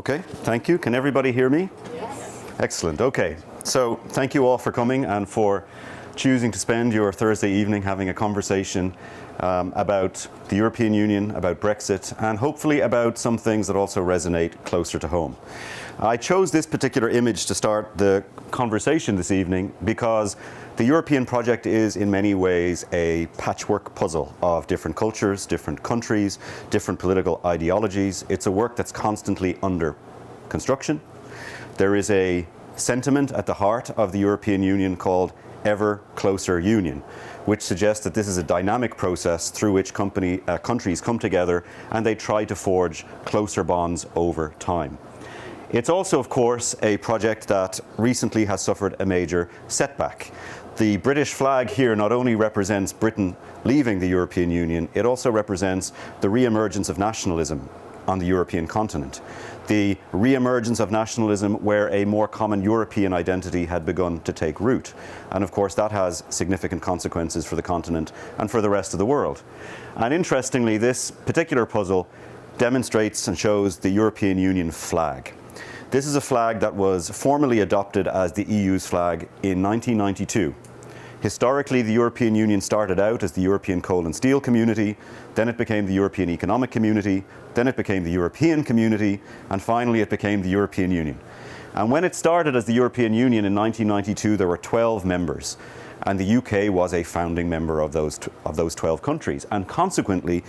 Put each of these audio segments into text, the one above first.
Okay, thank you. Can everybody hear me? Yes. Excellent. Okay, so thank you all for coming and for choosing to spend your Thursday evening having a conversation about the European Union, about Brexit, and hopefully about some things that also resonate closer to home. I chose this particular image to start the conversation this evening because the European project is in many ways a patchwork puzzle of different cultures, different countries, different political ideologies. It's a work that's constantly under construction. There is a sentiment at the heart of the European Union called ever closer union, which suggests that this is a dynamic process through which countries come together and they try to forge closer bonds over time. It's also, of course, a project that recently has suffered a major setback. The British flag here not only represents Britain leaving the European Union, it also represents the re-emergence of nationalism on the European continent. The re-emergence of nationalism where a more common European identity had begun to take root. And of course that has significant consequences for the continent and for the rest of the world. And interestingly, this particular puzzle demonstrates and shows the European Union flag. This is a flag that was formally adopted as the EU's flag in 1992. Historically, the European Union started out as the European Coal and Steel Community, then it became the European Economic Community, then it became the European Community, and finally it became the European Union. And when it started as the European Union in 1992, there were 12 members, and the UK was a founding member of those 12 countries. And consequently,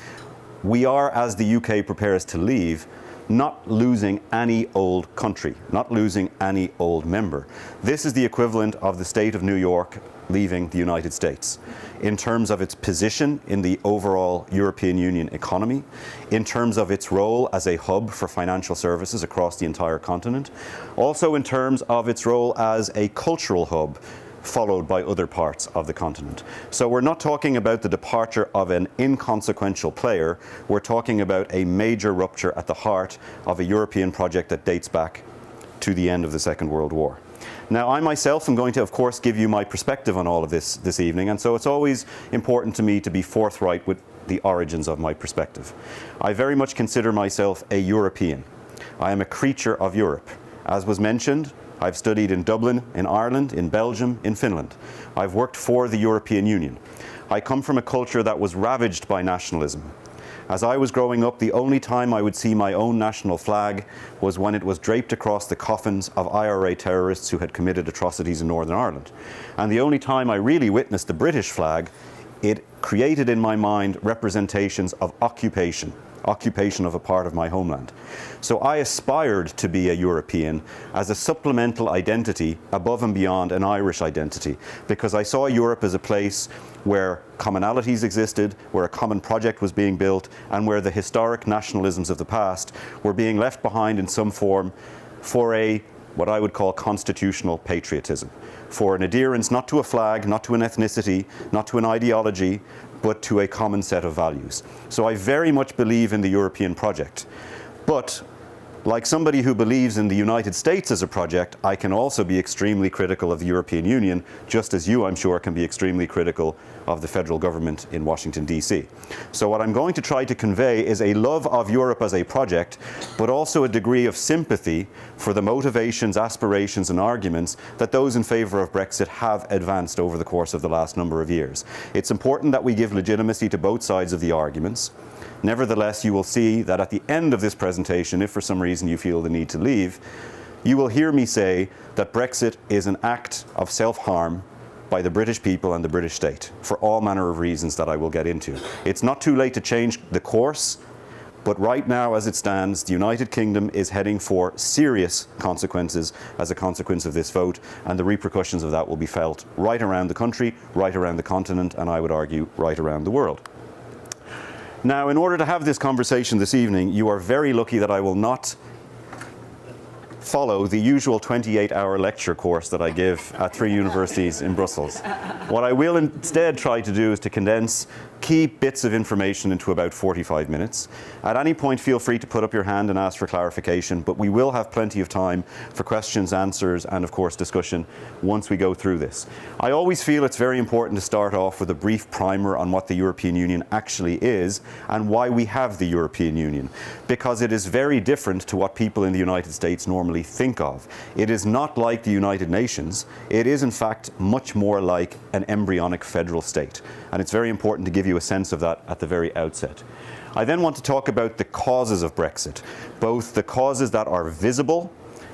we are, as the UK prepares to leave, not losing any old country, not losing any old member. This is the equivalent of the state of New York leaving the United States in terms of its position in the overall European Union economy, in terms of its role as a hub for financial services across the entire continent, also in terms of its role as a cultural hub followed by other parts of the continent. So we're not talking about the departure of an inconsequential player, we're talking about a major rupture at the heart of a European project that dates back to the end of the Second World War. Now, I myself am going to, of course, give you my perspective on all of this evening, and so it's always important to me to be forthright with the origins of my perspective. I very much consider myself a European. I am a creature of Europe. As was mentioned, I've studied in Dublin, in Ireland, in Belgium, in Finland. I've worked for the European Union. I come from a culture that was ravaged by nationalism. As I was growing up, the only time I would see my own national flag was when it was draped across the coffins of IRA terrorists who had committed atrocities in Northern Ireland. And the only time I really witnessed the British flag, it created in my mind representations of occupation of a part of my homeland. So I aspired to be a European as a supplemental identity above and beyond an Irish identity, because I saw Europe as a place where commonalities existed, where a common project was being built, and where the historic nationalisms of the past were being left behind in some form for what I would call constitutional patriotism, for an adherence not to a flag, not to an ethnicity, not to an ideology, but to a common set of values. So I very much believe in the European project. But like somebody who believes in the United States as a project, I can also be extremely critical of the European Union, just as you, I'm sure, can be extremely critical of the federal government in Washington, DC. So what I'm going to try to convey is a love of Europe as a project, but also a degree of sympathy for the motivations, aspirations, and arguments that those in favor of Brexit have advanced over the course of the last number of years. It's important that we give legitimacy to both sides of the arguments. Nevertheless, you will see that at the end of this presentation, if for some reason you feel the need to leave, you will hear me say that Brexit is an act of self-harm by the British people and the British state, for all manner of reasons that I will get into. It's not too late to change the course, but right now, as it stands, the United Kingdom is heading for serious consequences as a consequence of this vote, and the repercussions of that will be felt right around the country, right around the continent, and I would argue, right around the world. Now, in order to have this conversation this evening, you are very lucky that I will not follow the usual 28-hour lecture course that I give at 3 universities in Brussels. What I will instead try to do is to condense key bits of information into about 45 minutes. At any point, feel free to put up your hand and ask for clarification, but we will have plenty of time for questions, answers, and of course discussion once we go through this. I always feel it's very important to start off with a brief primer on what the European Union actually is and why we have the European Union, because it is very different to what people in the United States normally think of. It is not like the United Nations. It is in fact much more like an embryonic federal state, and it's very important to give you a sense of that at the very outset. I then want to talk about the causes of Brexit, both the causes that are visible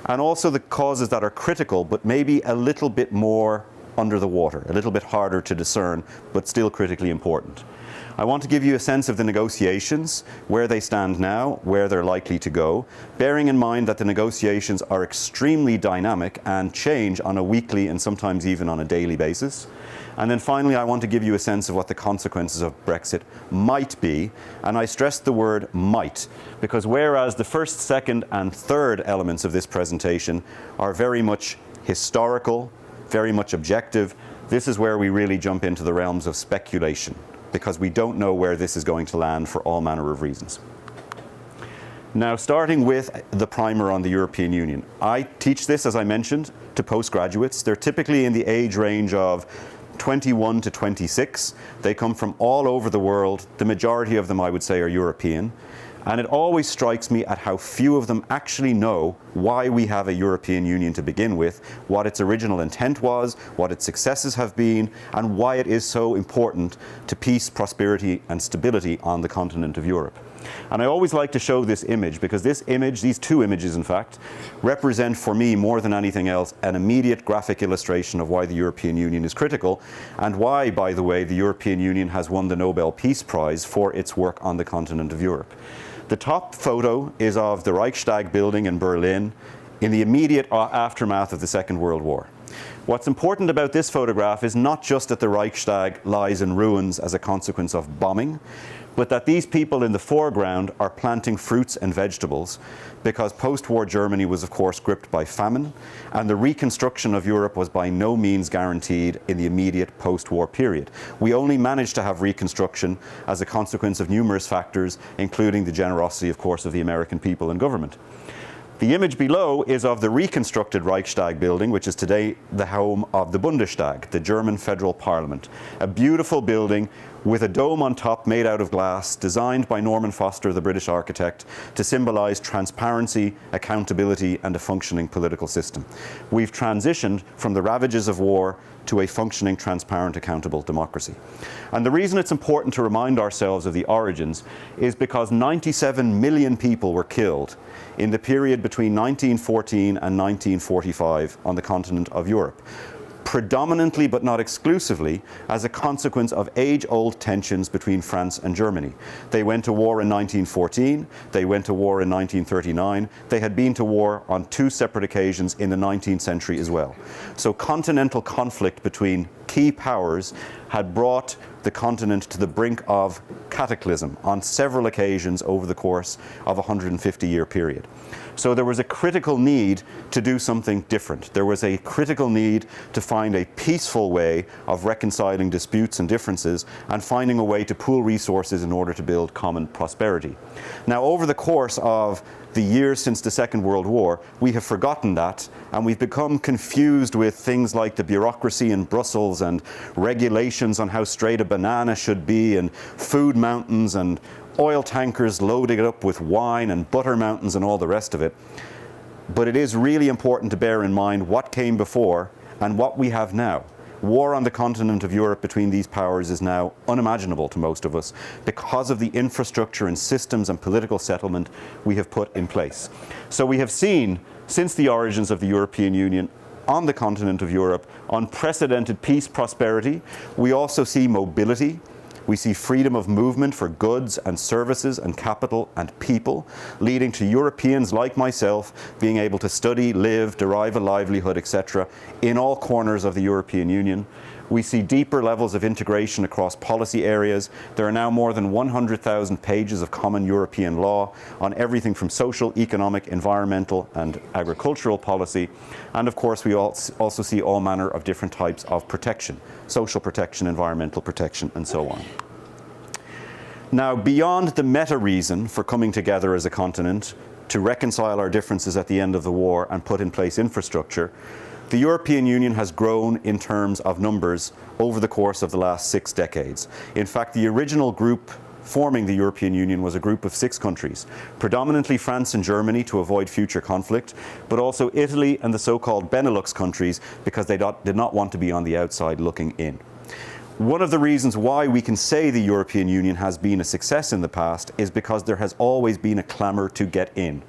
and also the causes that are critical, but maybe a little bit more under the water, a little bit harder to discern, but still critically important. I want to give you a sense of the negotiations, where they stand now, where they're likely to go, bearing in mind that the negotiations are extremely dynamic and change on a weekly and sometimes even on a daily basis. And then finally, I want to give you a sense of what the consequences of Brexit might be. And I stress the word might, because whereas the first, second, and third elements of this presentation are very much historical, very much objective, this is where we really jump into the realms of speculation, because we don't know where this is going to land for all manner of reasons. Now, starting with the primer on the European Union. I teach this, as I mentioned, to postgraduates. They're typically in the age range of 21 to 26. They come from all over the world. The majority of them, I would say, are European. And it always strikes me at how few of them actually know why we have a European Union to begin with, what its original intent was, what its successes have been, and why it is so important to peace, prosperity, and stability on the continent of Europe. And I always like to show this image because this image, these two images in fact, represent for me more than anything else an immediate graphic illustration of why the European Union is critical and why, by the way, the European Union has won the Nobel Peace Prize for its work on the continent of Europe. The top photo is of the Reichstag building in Berlin in the immediate aftermath of the Second World War. What's important about this photograph is not just that the Reichstag lies in ruins as a consequence of bombing, but that these people in the foreground are planting fruits and vegetables because post-war Germany was of course gripped by famine, and the reconstruction of Europe was by no means guaranteed in the immediate post-war period. We only managed to have reconstruction as a consequence of numerous factors, including the generosity, of course, of the American people and government. The image below is of the reconstructed Reichstag building, which is today the home of the Bundestag, the German federal parliament. A beautiful building with a dome on top made out of glass, designed by Norman Foster, the British architect, to symbolize transparency, accountability, and a functioning political system. We've transitioned from the ravages of war to a functioning, transparent, accountable democracy. And the reason it's important to remind ourselves of the origins is because 97 million people were killed in the period between 1914 and 1945 on the continent of Europe, predominantly but not exclusively as a consequence of age-old tensions between France and Germany. They went to war in 1914, they went to war in 1939, they had been to war on two separate occasions in the 19th century as well. So continental conflict between key powers had brought the continent to the brink of cataclysm on several occasions over the course of a 150-year period. So there was a critical need to do something different. There was a critical need to find a peaceful way of reconciling disputes and differences and finding a way to pool resources in order to build common prosperity. Now, over the course of the years since the Second World War, we have forgotten that, and we've become confused with things like the bureaucracy in Brussels and regulations on how straight a banana should be, and food mountains and oil tankers loading it up with wine and butter mountains and all the rest of it. But it is really important to bear in mind what came before and what we have now. War on the continent of Europe between these powers is now unimaginable to most of us because of the infrastructure and systems and political settlement we have put in place. So we have seen, since the origins of the European Union on the continent of Europe, unprecedented peace, prosperity. We also see mobility. We see freedom of movement for goods and services and capital and people, leading to Europeans like myself being able to study, live, derive a livelihood, etc., in all corners of the European Union. We see deeper levels of integration across policy areas. There are now more than 100,000 pages of common European law on everything from social, economic, environmental, and agricultural policy. And of course, we also see all manner of different types of protection, social protection, environmental protection, and so on. Now, beyond the meta reason for coming together as a continent to reconcile our differences at the end of the war and put in place infrastructure, the European Union has grown in terms of numbers over the course of the last 6 decades. In fact, the original group forming the European Union was a group of 6 countries, predominantly France and Germany to avoid future conflict, but also Italy and the so-called Benelux countries because they did not want to be on the outside looking in. One of the reasons why we can say the European Union has been a success in the past is because there has always been a clamour to get in.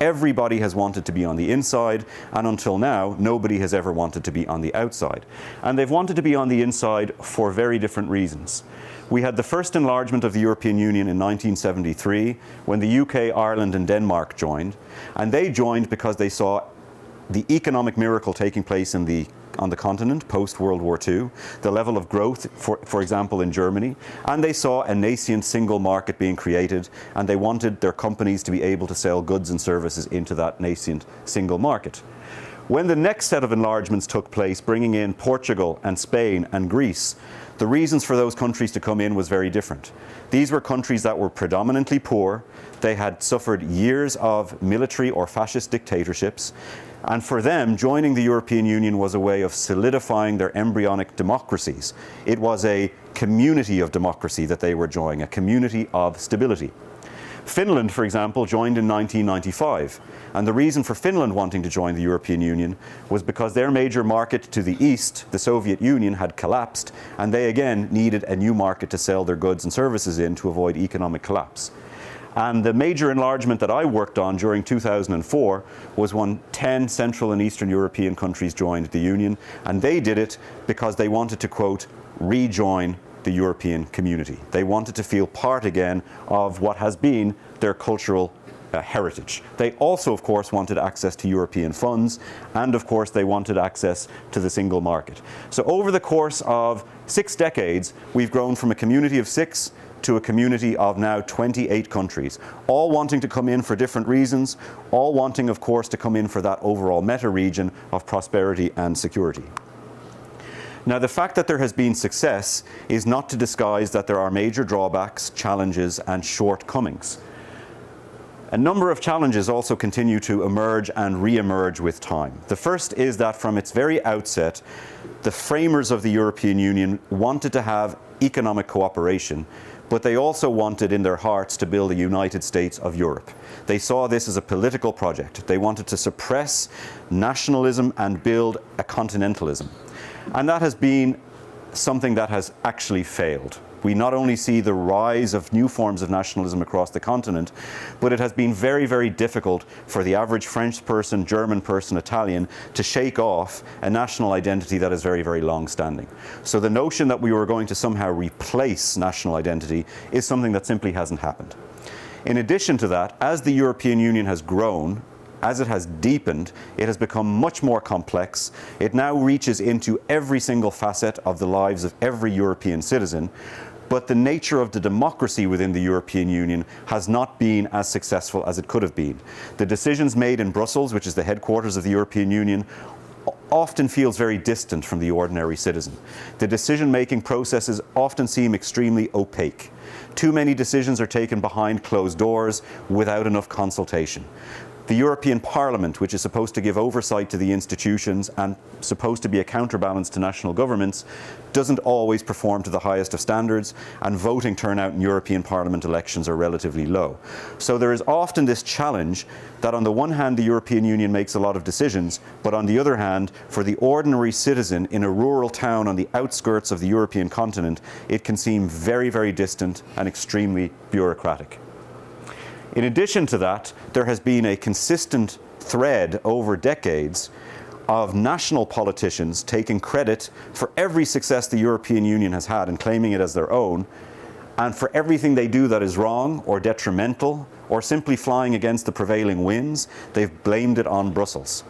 Everybody has wanted to be on the inside, and until now, nobody has ever wanted to be on the outside. And they've wanted to be on the inside for very different reasons. We had the first enlargement of the European Union in 1973, when the UK, Ireland and Denmark joined. And they joined because they saw the economic miracle taking place on the continent post-World War II, the level of growth, for example, in Germany, and they saw a nascent single market being created, and they wanted their companies to be able to sell goods and services into that nascent single market. When the next set of enlargements took place, bringing in Portugal and Spain and Greece, the reasons for those countries to come in was very different. These were countries that were predominantly poor. They had suffered years of military or fascist dictatorships. And for them, joining the European Union was a way of solidifying their embryonic democracies. It was a community of democracy that they were joining, a community of stability. Finland, for example, joined in 1995. And the reason for Finland wanting to join the European Union was because their major market to the east, the Soviet Union, had collapsed, and they again needed a new market to sell their goods and services in to avoid economic collapse. And the major enlargement that I worked on during 2004 was when 10 Central and Eastern European countries joined the Union, and they did it because they wanted to, quote, rejoin the European community. They wanted to feel part again of what has been their cultural heritage. They also, of course, wanted access to European funds, and of course they wanted access to the single market. So over the course of 6 decades, we've grown from a community of 6 to a community of now 28 countries, all wanting to come in for different reasons, all wanting, of course, to come in for that overall meta-region of prosperity and security. Now, the fact that there has been success is not to disguise that there are major drawbacks, challenges, and shortcomings. A number of challenges also continue to emerge and re-emerge with time. The first is that from its very outset, the framers of the European Union wanted to have economic cooperation, but they also wanted in their hearts to build a United States of Europe. They saw this as a political project. They wanted to suppress nationalism and build a continentalism. And that has been something that has actually failed. We not only see the rise of new forms of nationalism across the continent, but it has been very, very difficult for the average French person, German person, Italian to shake off a national identity that is very, very long-standing. So the notion that we were going to somehow replace national identity is something that simply hasn't happened. In addition to that, as the European Union has grown, as it has deepened, it has become much more complex. It now reaches into every single facet of the lives of every European citizen. But the nature of the democracy within the European Union has not been as successful as it could have been. The decisions made in Brussels, which is the headquarters of the European Union, often feels very distant from the ordinary citizen. The decision-making processes often seem extremely opaque. Too many decisions are taken behind closed doors without enough consultation. The European Parliament, which is supposed to give oversight to the institutions and supposed to be a counterbalance to national governments, doesn't always perform to the highest of standards, and voting turnout in European Parliament elections are relatively low. So there is often this challenge that on the one hand the European Union makes a lot of decisions, but on the other hand, for the ordinary citizen in a rural town on the outskirts of the European continent, it can seem very, very distant and extremely bureaucratic. In addition to that, there has been a consistent thread over decades of national politicians taking credit for every success the European Union has had and claiming it as their own, and for everything they do that is wrong or detrimental or simply flying against the prevailing winds, they've blamed it on Brussels.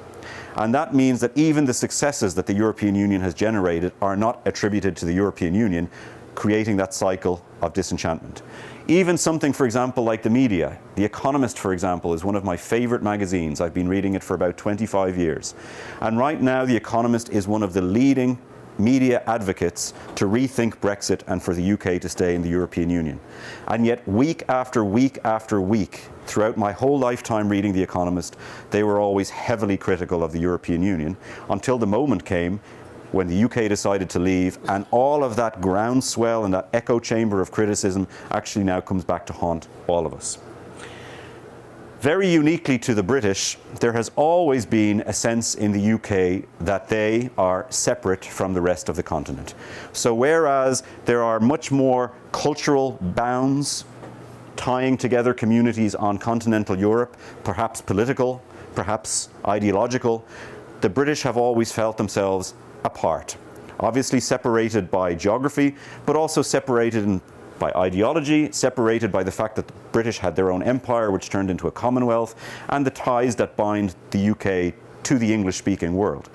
And that means that even the successes that the European Union has generated are not attributed to the European Union, creating that cycle of disenchantment. Even something, for example, like the media. The Economist, for example, is one of my favorite magazines. I've been reading it for about 25 years. And right now, The Economist is one of the leading media advocates to rethink Brexit and for the UK to stay in the European Union. And yet week after week after week, throughout my whole lifetime reading The Economist, they were always heavily critical of the European Union, until the moment came when the UK decided to leave, and all of that groundswell and that echo chamber of criticism actually now comes back to haunt all of us. Very uniquely to the British, there has always been a sense in the UK that they are separate from the rest of the continent. So whereas there are much more cultural bounds tying together communities on continental Europe, perhaps political, perhaps ideological, the British have always felt themselves apart. Obviously separated by geography, but also separated by ideology, separated by the fact that the British had their own empire, which turned into a commonwealth, and the ties that bind the UK to the English-speaking world.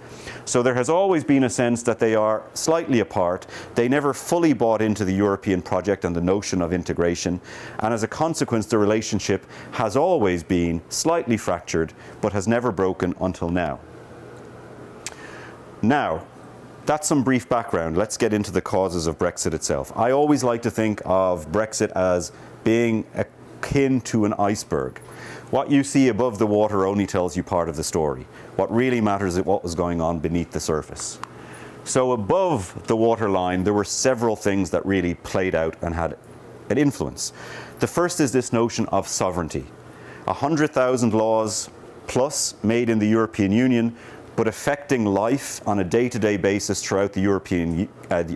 So there has always been a sense that they are slightly apart. They never fully bought into the European project and the notion of integration, and as a consequence, the relationship has always been slightly fractured, but has never broken until now. Now, that's some brief background. Let's get into the causes of Brexit itself. I always like to think of Brexit as being akin to an iceberg. What you see above the water only tells you part of the story. What really matters is what was going on beneath the surface. So above the waterline, there were several things that really played out and had an influence. The first is this notion of sovereignty. 100,000 laws plus made in the European Union, but affecting life on a day-to-day basis throughout the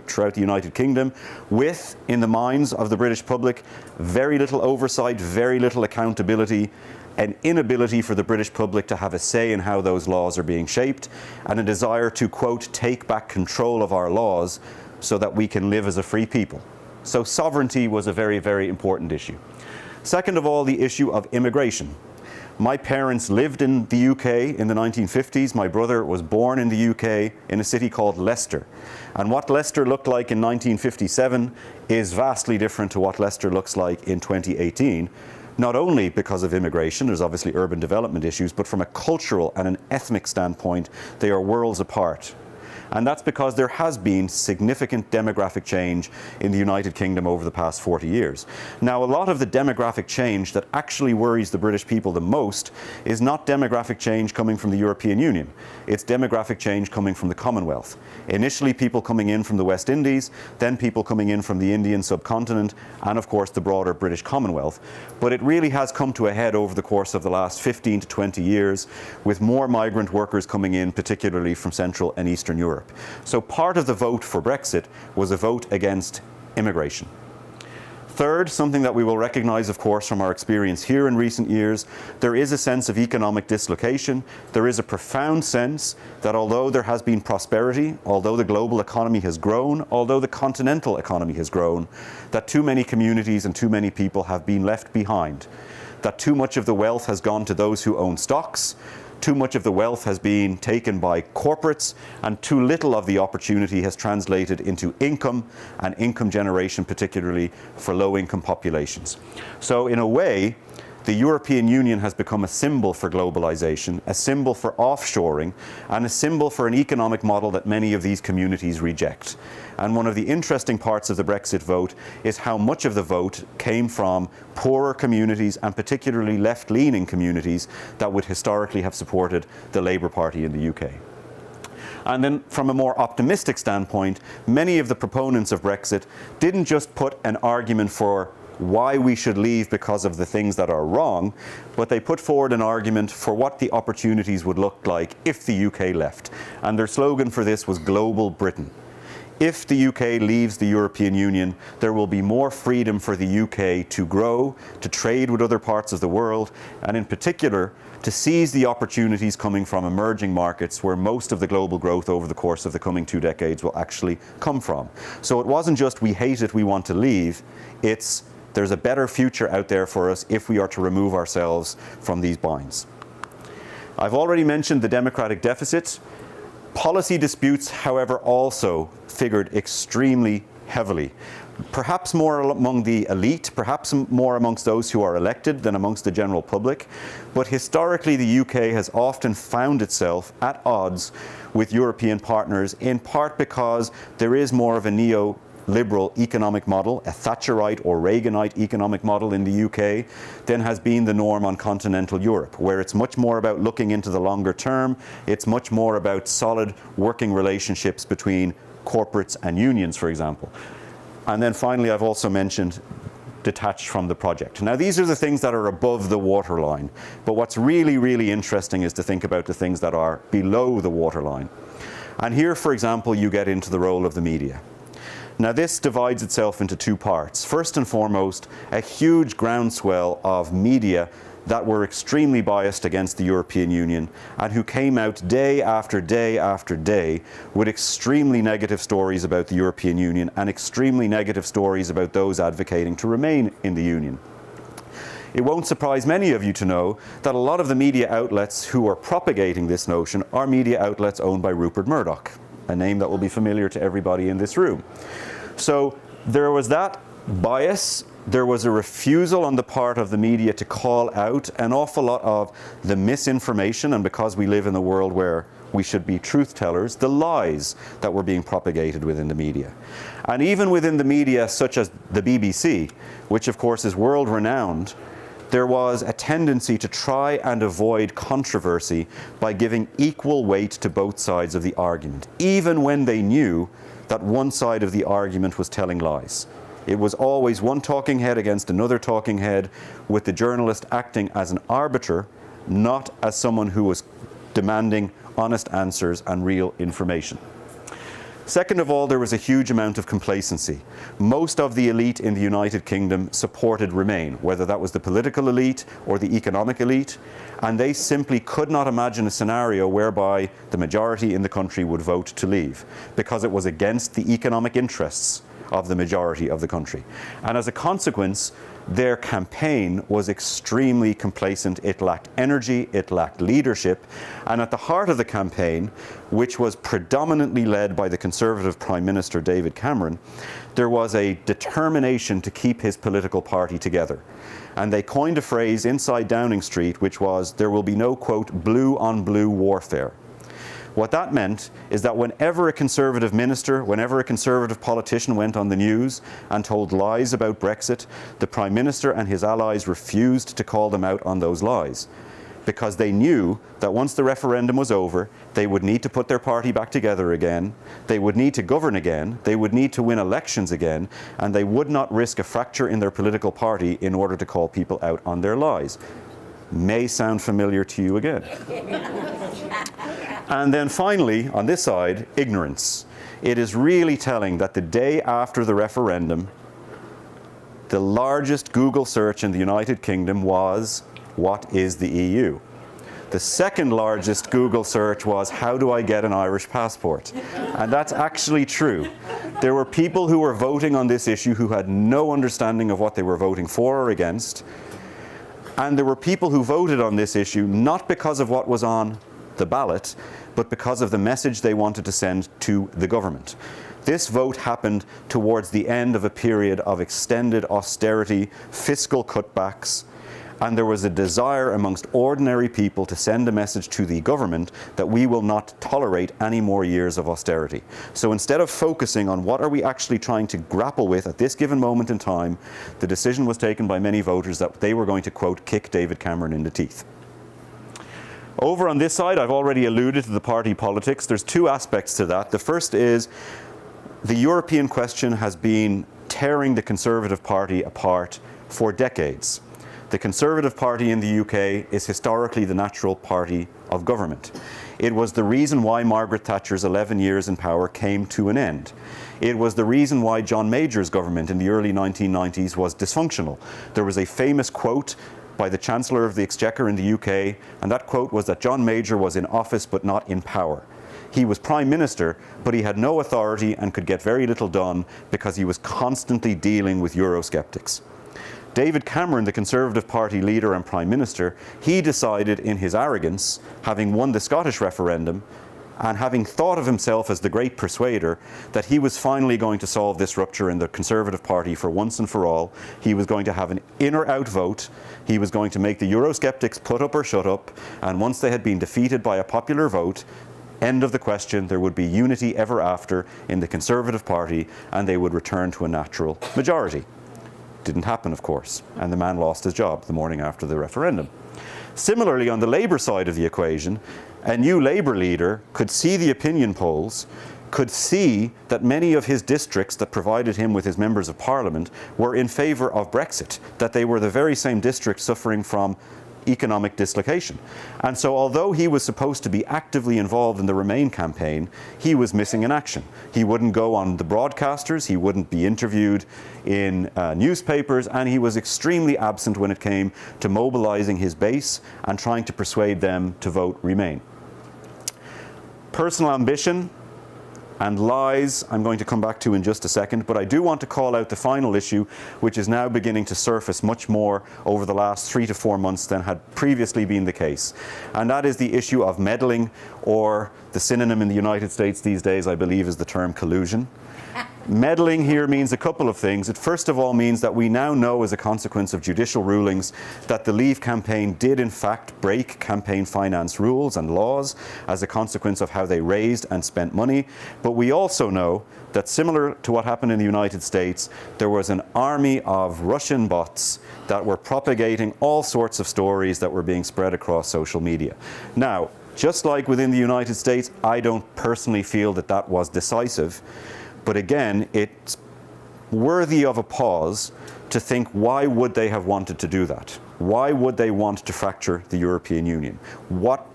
throughout the United Kingdom, with, in the minds of the British public, very little oversight, very little accountability, an inability for the British public to have a say in how those laws are being shaped, and a desire to, quote, take back control of our laws so that we can live as a free people. So sovereignty was a very, very important issue. Second of all, the issue of immigration. My parents lived in the UK in the 1950s. My brother was born in the UK in a city called Leicester. And what Leicester looked like in 1957 is vastly different to what Leicester looks like in 2018. Not only because of immigration, there's obviously urban development issues, but from a cultural and an ethnic standpoint, they are worlds apart. And that's because there has been significant demographic change in the United Kingdom over the past 40 years. Now, a lot of the demographic change that actually worries the British people the most is not demographic change coming from the European Union. It's demographic change coming from the Commonwealth. Initially, people coming in from the West Indies, then people coming in from the Indian subcontinent, and of course the broader British Commonwealth. But it really has come to a head over the course of the last 15 to 20 years, with more migrant workers coming in, particularly from Central and Eastern Europe. So part of the vote for Brexit was a vote against immigration. Third, something that we will recognise, of course, from our experience here in recent years, there is a sense of economic dislocation. There is a profound sense that although there has been prosperity, although the global economy has grown, although the continental economy has grown, that too many communities and too many people have been left behind. That too much of the wealth has gone to those who own stocks, too much of the wealth has been taken by corporates, and too little of the opportunity has translated into income and income generation, particularly for low-income populations. So in a way, the European Union has become a symbol for globalization, a symbol for offshoring, and a symbol for an economic model that many of these communities reject. And one of the interesting parts of the Brexit vote is how much of the vote came from poorer communities, and particularly left-leaning communities that would historically have supported the Labour Party in the UK. And then from a more optimistic standpoint, many of the proponents of Brexit didn't just put an argument for why we should leave because of the things that are wrong, but they put forward an argument for what the opportunities would look like if the UK left. And their slogan for this was Global Britain. If the UK leaves the European Union, there will be more freedom for the UK to grow, to trade with other parts of the world, and in particular, to seize the opportunities coming from emerging markets where most of the global growth over the course of the coming 2 decades will actually come from. So it wasn't just we hate it, we want to leave, it's there's a better future out there for us if we are to remove ourselves from these binds. I've already mentioned the democratic deficit. Policy disputes, however, also figured extremely heavily. Perhaps more among the elite, perhaps more amongst those who are elected than amongst the general public. But historically, the UK has often found itself at odds with European partners, in part because there is more of a neoliberal economic model, a Thatcherite or Reaganite economic model in the UK, than has been the norm on continental Europe, where it's much more about looking into the longer term. It's much more about solid working relationships between corporates and unions, for example. And then finally, I've also mentioned detached from the project. Now, these are the things that are above the waterline, but what's really, really interesting is to think about the things that are below the waterline. And here, for example, you get into the role of the media. Now, this divides itself into two parts. First and foremost, a huge groundswell of media that were extremely biased against the European Union and who came out day after day after day with extremely negative stories about the European Union and extremely negative stories about those advocating to remain in the Union. It won't surprise many of you to know that a lot of the media outlets who are propagating this notion are media outlets owned by Rupert Murdoch, a name that will be familiar to everybody in this room. So there was that bias. There was a refusal on the part of the media to call out an awful lot of the misinformation, and because we live in a world where we should be truth tellers, the lies that were being propagated within the media. And even within the media such as the BBC, which of course is world renowned, there was a tendency to try and avoid controversy by giving equal weight to both sides of the argument, even when they knew that one side of the argument was telling lies. It was always one talking head against another talking head, with the journalist acting as an arbiter, not as someone who was demanding honest answers and real information. Second of all, there was a huge amount of complacency. Most of the elite in the United Kingdom supported Remain, whether that was the political elite or the economic elite, and they simply could not imagine a scenario whereby the majority in the country would vote to leave, because it was against the economic interests of the majority of the country. And as a consequence, their campaign was extremely complacent. It lacked energy, it lacked leadership, and at the heart of the campaign, which was predominantly led by the Conservative Prime Minister David Cameron, there was a determination to keep his political party together. And they coined a phrase inside Downing Street, which was, "There will be no, quote, blue on blue warfare." What that meant is that whenever a Conservative minister, whenever a Conservative politician went on the news and told lies about Brexit, the Prime Minister and his allies refused to call them out on those lies, because they knew that once the referendum was over, they would need to put their party back together again, they would need to govern again, they would need to win elections again, and they would not risk a fracture in their political party in order to call people out on their lies. May sound familiar to you again. And then finally, on this side, ignorance. It is really telling that the day after the referendum, the largest Google search in the United Kingdom was, "What is the EU?" The second largest Google search was, "How do I get an Irish passport?" And that's actually true. There were people who were voting on this issue who had no understanding of what they were voting for or against. And there were people who voted on this issue not because of what was on the ballot, but because of the message they wanted to send to the government. This vote happened towards the end of a period of extended austerity, fiscal cutbacks, and there was a desire amongst ordinary people to send a message to the government that we will not tolerate any more years of austerity. So instead of focusing on what are we actually trying to grapple with at this given moment in time, the decision was taken by many voters that they were going to, quote, kick David Cameron in the teeth. Over on this side, I've already alluded to the party politics. There's two aspects to that. The first is the European question has been tearing the Conservative Party apart for decades. The Conservative Party in the UK is historically the natural party of government. It was the reason why Margaret Thatcher's 11 years in power came to an end. It was the reason why John Major's government in the early 1990s was dysfunctional. There was a famous quote by the Chancellor of the Exchequer in the UK, and that quote was that John Major was in office but not in power. He was Prime Minister, but he had no authority and could get very little done because he was constantly dealing with Eurosceptics. David Cameron, the Conservative Party leader and Prime Minister, he decided in his arrogance, having won the Scottish referendum and having thought of himself as the great persuader, that he was finally going to solve this rupture in the Conservative Party for once and for all. He was going to have an in or out vote. He was going to make the Eurosceptics put up or shut up, and once they had been defeated by a popular vote, end of the question, there would be unity ever after in the Conservative Party, and they would return to a natural majority. Didn't happen, of course, and the man lost his job the morning after the referendum. Similarly, on the Labour side of the equation, a new Labour leader could see the opinion polls, could see that many of his districts that provided him with his members of parliament were in favour of Brexit, that they were the very same districts suffering from economic dislocation. And so although he was supposed to be actively involved in the Remain campaign, he was missing in action. He wouldn't go on the broadcasters, he wouldn't be interviewed in newspapers, and he was extremely absent when it came to mobilising his base and trying to persuade them to vote Remain. Personal ambition and lies I'm going to come back to in just a second, but I do want to call out the final issue, which is now beginning to surface much more over the last 3 to 4 months than had previously been the case. And that is the issue of meddling, or the synonym in the United States these days, I believe, is the term collusion. Meddling here means a couple of things. It first of all means that we now know, as a consequence of judicial rulings, that the Leave campaign did in fact break campaign finance rules and laws as a consequence of how they raised and spent money. But we also know that, similar to what happened in the United States, there was an army of Russian bots that were propagating all sorts of stories that were being spread across social media. Now, just like within the United States, I don't personally feel that that was decisive. But again, it's worthy of a pause to think, why would they have wanted to do that? Why would they want to fracture the European Union? What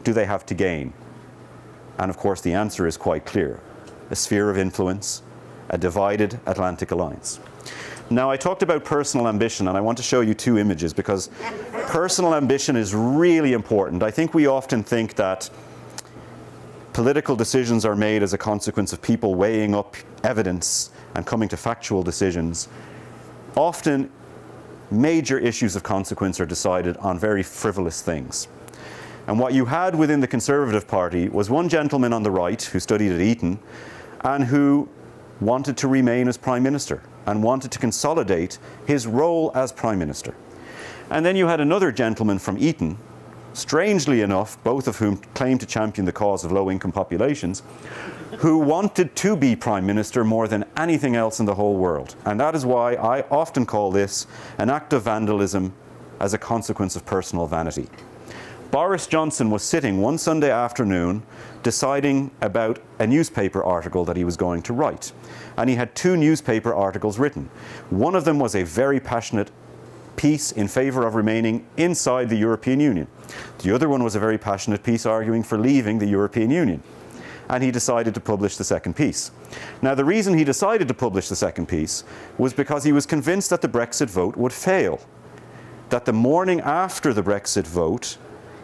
do they have to gain? And of course, the answer is quite clear. A sphere of influence, a divided Atlantic alliance. Now, I talked about personal ambition, and I want to show you 2 images, because personal ambition is really important. I think we often think that political decisions are made as a consequence of people weighing up evidence and coming to factual decisions. Often, major issues of consequence are decided on very frivolous things. And what you had within the Conservative Party was one gentleman on the right who studied at Eton and who wanted to remain as Prime Minister and wanted to consolidate his role as Prime Minister. And then you had another gentleman from Eton, strangely enough, both of whom claimed to champion the cause of low-income populations, who wanted to be Prime Minister more than anything else in the whole world. And that is why I often call this an act of vandalism as a consequence of personal vanity. Boris Johnson was sitting one Sunday afternoon deciding about a newspaper article that he was going to write. And he had 2 newspaper articles written. One of them was a very passionate piece in favour of remaining inside the European Union. The other one was a very passionate piece arguing for leaving the European Union. And he decided to publish the second piece. Now, the reason he decided to publish the second piece was because he was convinced that the Brexit vote would fail. That the morning after the Brexit vote,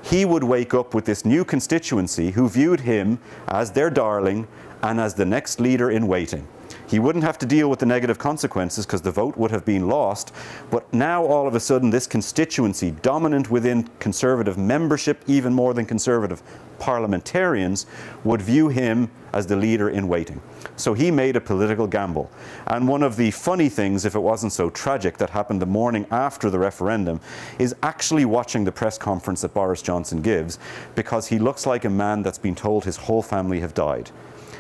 he would wake up with this new constituency who viewed him as their darling and as the next leader in waiting. He wouldn't have to deal with the negative consequences because the vote would have been lost. But now, all of a sudden, this constituency, dominant within Conservative membership, even more than Conservative parliamentarians, would view him as the leader in waiting. So he made a political gamble. And one of the funny things, if it wasn't so tragic, that happened the morning after the referendum is actually watching the press conference that Boris Johnson gives, because he looks like a man that's been told his whole family have died.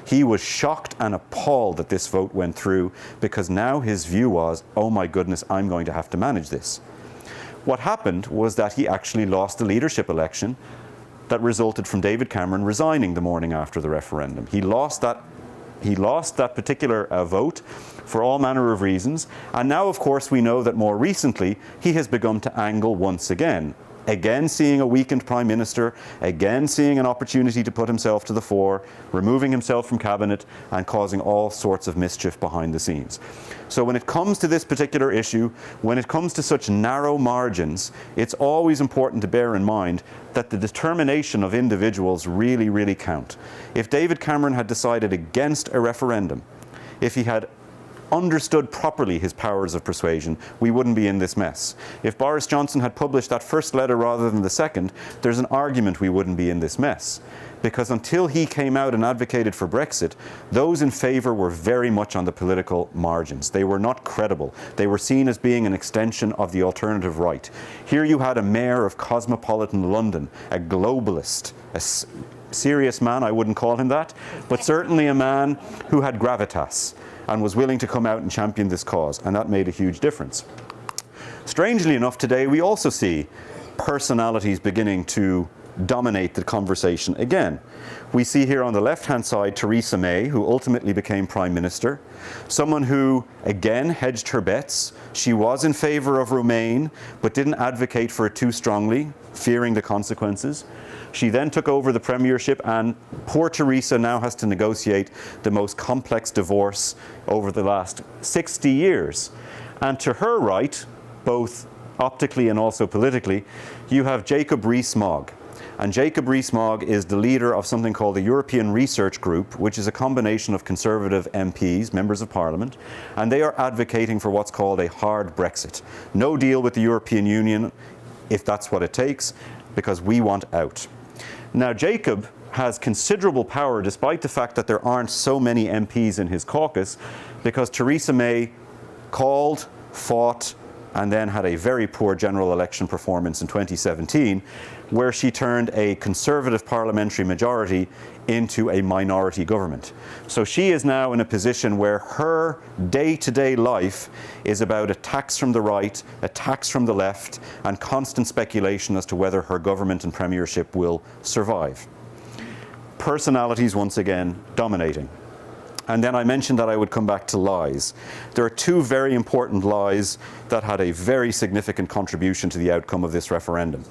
He was shocked and appalled that this vote went through, because now his view was, oh my goodness, I'm going to have to manage this. What happened was that he actually lost the leadership election that resulted from David Cameron resigning the morning after the referendum. He lost that particular vote for all manner of reasons. And now, of course, we know that more recently he has begun to angle once again. Again seeing a weakened Prime Minister, again seeing an opportunity to put himself to the fore, removing himself from cabinet and causing all sorts of mischief behind the scenes. So when it comes to this particular issue, when it comes to such narrow margins, it's always important to bear in mind that the determination of individuals really, really count. If David Cameron had decided against a referendum, if he had understood properly his powers of persuasion, we wouldn't be in this mess. If Boris Johnson had published that first letter rather than the second, there's an argument we wouldn't be in this mess. Because until he came out and advocated for Brexit, those in favour were very much on the political margins. They were not credible. They were seen as being an extension of the alternative right. Here you had a mayor of cosmopolitan London, a globalist, a serious man, I wouldn't call him that, but certainly a man who had gravitas and was willing to come out and champion this cause, and that made a huge difference. Strangely enough, today we also see personalities beginning to dominate the conversation again. We see here on the left-hand side Theresa May, who ultimately became Prime Minister, someone who, again, hedged her bets. She was in favour of Remain, but didn't advocate for it too strongly, fearing the consequences. She then took over the premiership, and poor Theresa now has to negotiate the most complex divorce over the last 60 years. And to her right, both optically and also politically, you have Jacob Rees-Mogg. And Jacob Rees-Mogg is the leader of something called the European Research Group, which is a combination of Conservative MPs, members of Parliament, and they are advocating for what's called a hard Brexit. No deal with the European Union, if that's what it takes, because we want out. Now, Jacob has considerable power, despite the fact that there aren't so many MPs in his caucus, because Theresa May called, fought, and then had a very poor general election performance in 2017, where she turned a Conservative parliamentary majority into a minority government. So she is now in a position where her day-to-day life is about attacks from the right, attacks from the left, and constant speculation as to whether her government and premiership will survive. Personalities, once again, dominating. And then I mentioned that I would come back to lies. There are two very important lies that had a very significant contribution to the outcome of this referendum.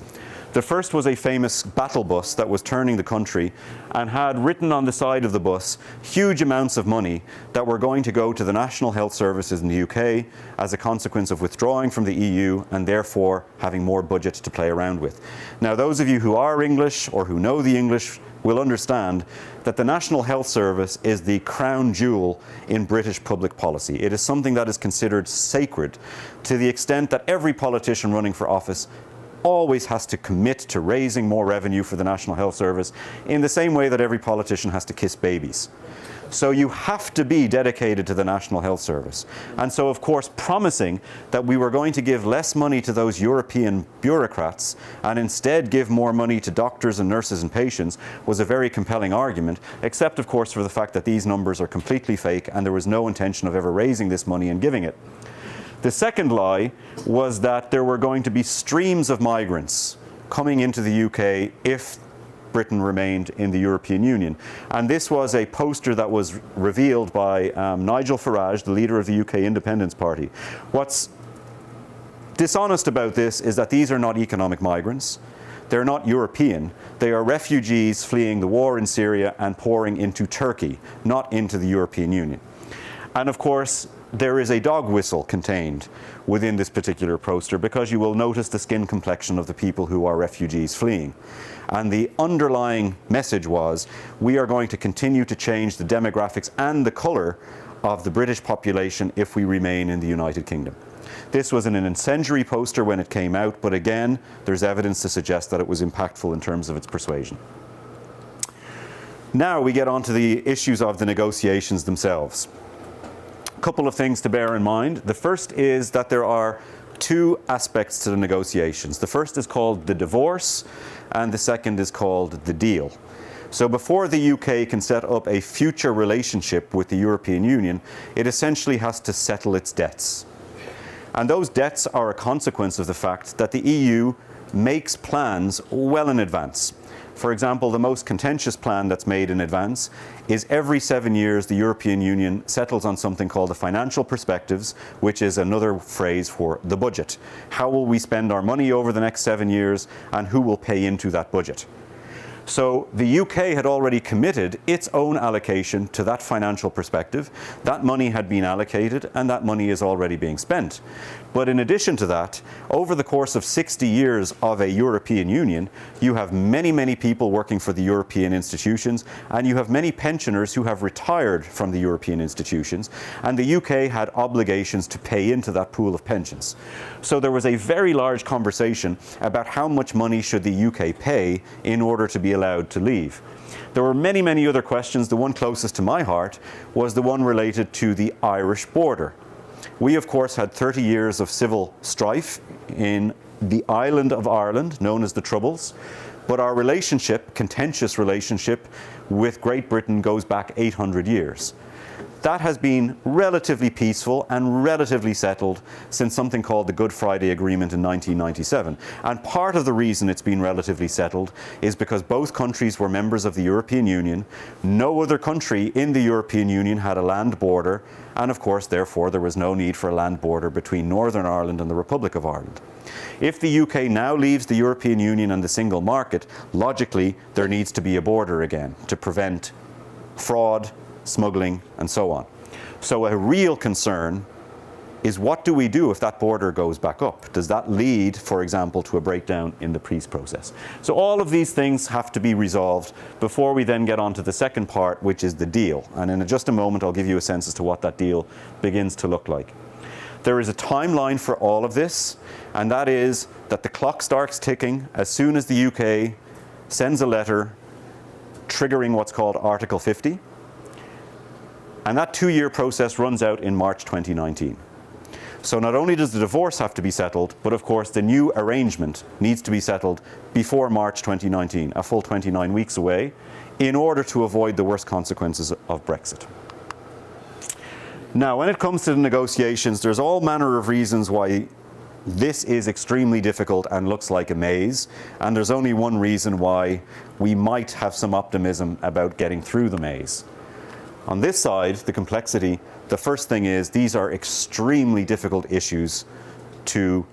The first was a famous battle bus that was turning the country and had written on the side of the bus huge amounts of money that were going to go to the National Health Services in the UK as a consequence of withdrawing from the EU and therefore having more budget to play around with. Now, those of you who are English or who know the English will understand that the National Health Service is the crown jewel in British public policy. It is something that is considered sacred to the extent that every politician running for office always has to commit to raising more revenue for the National Health Service in the same way that every politician has to kiss babies. So you have to be dedicated to the National Health Service. And so, of course, promising that we were going to give less money to those European bureaucrats and instead give more money to doctors and nurses and patients was a very compelling argument, except, of course, for the fact that these numbers are completely fake and there was no intention of ever raising this money and giving it. The second lie was that there were going to be streams of migrants coming into the UK if Britain remained in the European Union. And this was a poster that was revealed by Nigel Farage, the leader of the UK Independence Party. What's dishonest about this is that these are not economic migrants. They're not European. They are refugees fleeing the war in Syria and pouring into Turkey, not into the European Union. And of course, there is a dog whistle contained within this particular poster, because you will notice the skin complexion of the people who are refugees fleeing. And the underlying message was, we are going to continue to change the demographics and the colour of the British population if we remain in the United Kingdom. This was an incendiary poster when it came out, but again, there's evidence to suggest that it was impactful in terms of its persuasion. Now we get on to the issues of the negotiations themselves. A couple of things to bear in mind. The first is that there are two aspects to the negotiations. The first is called the divorce, and the second is called the deal. So before the UK can set up a future relationship with the European Union, it essentially has to settle its debts. And those debts are a consequence of the fact that the EU makes plans well in advance. For example, the most contentious plan that's made in advance is every 7 years the European Union settles on something called the financial perspectives, which is another phrase for the budget. How will we spend our money over the next 7 years, and who will pay into that budget? So the UK had already committed its own allocation to that financial perspective. That money had been allocated and that money is already being spent. But in addition to that, over the course of 60 years of a European Union, you have many, many people working for the European institutions, and you have many pensioners who have retired from the European institutions, and the UK had obligations to pay into that pool of pensions. So there was a very large conversation about how much money should the UK pay in order to be allowed to leave. There were many, many other questions. The one closest to my heart was the one related to the Irish border. We, of course, had 30 years of civil strife in the island of Ireland, known as the Troubles, but our relationship, contentious relationship, with Great Britain goes back 800 years. That has been relatively peaceful and relatively settled since something called the Good Friday Agreement in 1997. And part of the reason it's been relatively settled is because both countries were members of the European Union. No other country in the European Union had a land border, and of course, therefore, there was no need for a land border between Northern Ireland and the Republic of Ireland. If the UK now leaves the European Union and the single market, logically, there needs to be a border again to prevent fraud, smuggling, and so on. So a real concern is, what do we do if that border goes back up? Does that lead, for example, to a breakdown in the peace process? So all of these things have to be resolved before we then get on to the second part, which is the deal. And in just a moment, I'll give you a sense as to what that deal begins to look like. There is a timeline for all of this, and that is that the clock starts ticking as soon as the UK sends a letter triggering what's called Article 50. And that 2-year process runs out in March 2019. So not only does the divorce have to be settled, but of course the new arrangement needs to be settled before March 2019, a full 29 weeks away, in order to avoid the worst consequences of Brexit. Now, when it comes to the negotiations, there's all manner of reasons why this is extremely difficult and looks like a maze, and there's only one reason why we might have some optimism about getting through the maze. On this side, the complexity, the first thing is these are extremely difficult issues to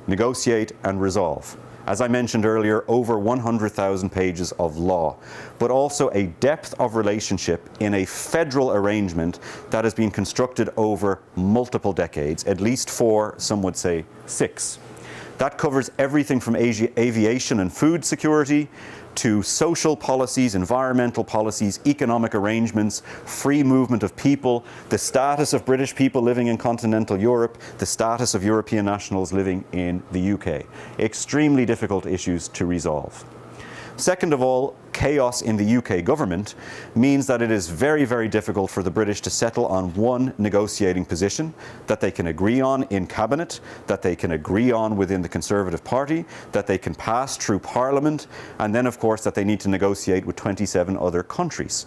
negotiate and resolve. As I mentioned earlier, over 100,000 pages of law, but also a depth of relationship in a federal arrangement that has been constructed over multiple decades, at least 4, some would say 6. That covers everything from aviation and food security to social policies, environmental policies, economic arrangements, free movement of people, the status of British people living in continental Europe, the status of European nationals living in the UK. Extremely difficult issues to resolve. Second of all, chaos in the UK government means that it is very, very difficult for the British to settle on one negotiating position that they can agree on in cabinet, that they can agree on within the Conservative Party, that they can pass through Parliament, and then of course that they need to negotiate with 27 other countries.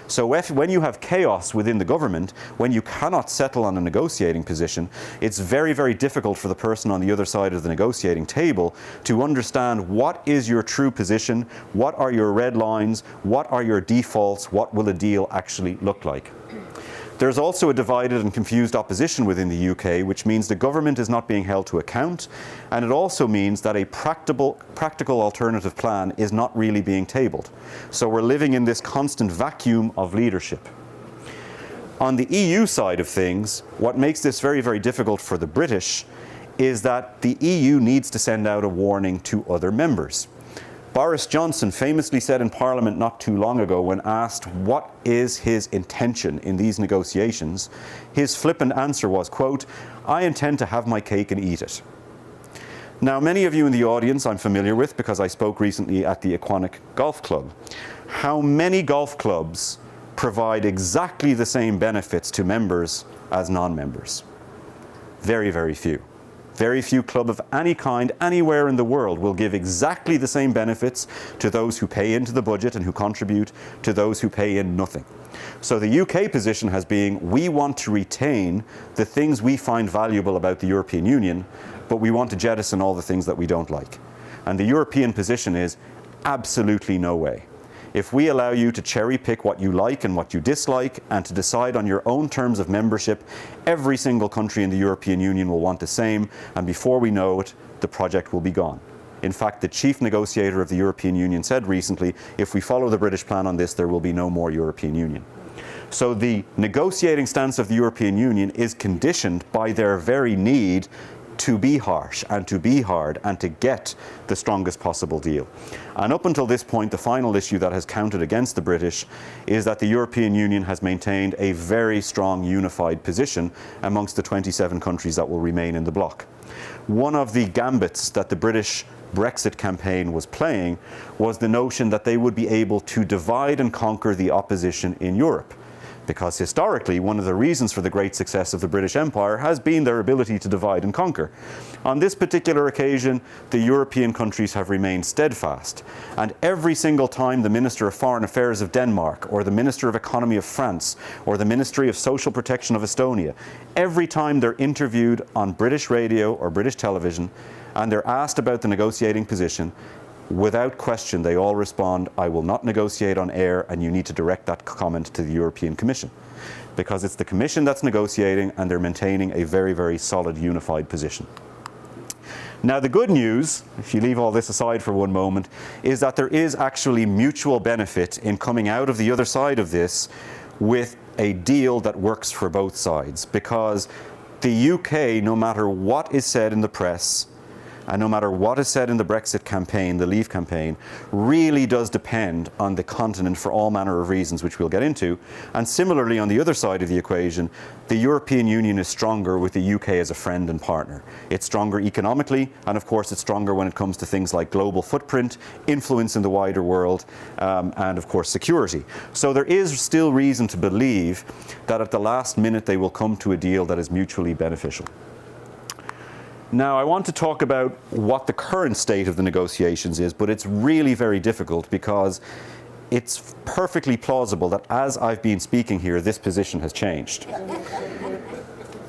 So when you have chaos within the government, when you cannot settle on a negotiating position, it's very, very difficult for the person on the other side of the negotiating table to understand what is your true position, what are your red lines, what are your defaults, what will a deal actually look like. There's also a divided and confused opposition within the UK, which means the government is not being held to account, and it also means that a practical alternative plan is not really being tabled. So we're living in this constant vacuum of leadership. On the EU side of things, what makes this very, very difficult for the British is that the EU needs to send out a warning to other members. Boris Johnson famously said in Parliament not too long ago, when asked what is his intention in these negotiations, his flippant answer was, quote, "I intend to have my cake and eat it." Now, many of you in the audience I'm familiar with because I spoke recently at the Aquanic Golf Club. How many golf clubs provide exactly the same benefits to members as non-members? Very, very few. Very few club of any kind anywhere in the world will give exactly the same benefits to those who pay into the budget and who contribute to those who pay in nothing. So the UK position has been, we want to retain the things we find valuable about the European Union, but we want to jettison all the things that we don't like. And the European position is absolutely no way. If we allow you to cherry pick what you like and what you dislike and to decide on your own terms of membership, every single country in the European Union will want the same, and before we know it, the project will be gone. In fact, the chief negotiator of the European Union said recently, if we follow the British plan on this, there will be no more European Union. So the negotiating stance of the European Union is conditioned by their very need to be harsh and to be hard and to get the strongest possible deal. And up until this point, the final issue that has counted against the British is that the European Union has maintained a very strong unified position amongst the 27 countries that will remain in the bloc. One of the gambits that the British Brexit campaign was playing was the notion that they would be able to divide and conquer the opposition in Europe. Because historically, one of the reasons for the great success of the British Empire has been their ability to divide and conquer. On this particular occasion, the European countries have remained steadfast. And every single time the Minister of Foreign Affairs of Denmark, or the Minister of Economy of France, or the Ministry of Social Protection of Estonia, every time they're interviewed on British radio or British television, and they're asked about the negotiating position, without question, they all respond, I will not negotiate on air, and you need to direct that comment to the European Commission. Because it's the Commission that's negotiating, and they're maintaining a very, very solid, unified position. Now, the good news, if you leave all this aside for one moment, is that there is actually mutual benefit in coming out of the other side of this with a deal that works for both sides. Because the UK, no matter what is said in the press, and no matter what is said in the Brexit campaign, the Leave campaign, really does depend on the continent for all manner of reasons, which we'll get into. And similarly, on the other side of the equation, the European Union is stronger with the UK as a friend and partner. It's stronger economically, and of course it's stronger when it comes to things like global footprint, influence in the wider world, and of course security. So there is still reason to believe that at the last minute they will come to a deal that is mutually beneficial. Now, I want to talk about what the current state of the negotiations is, but it's really very difficult because it's perfectly plausible that as I've been speaking here, this position has changed.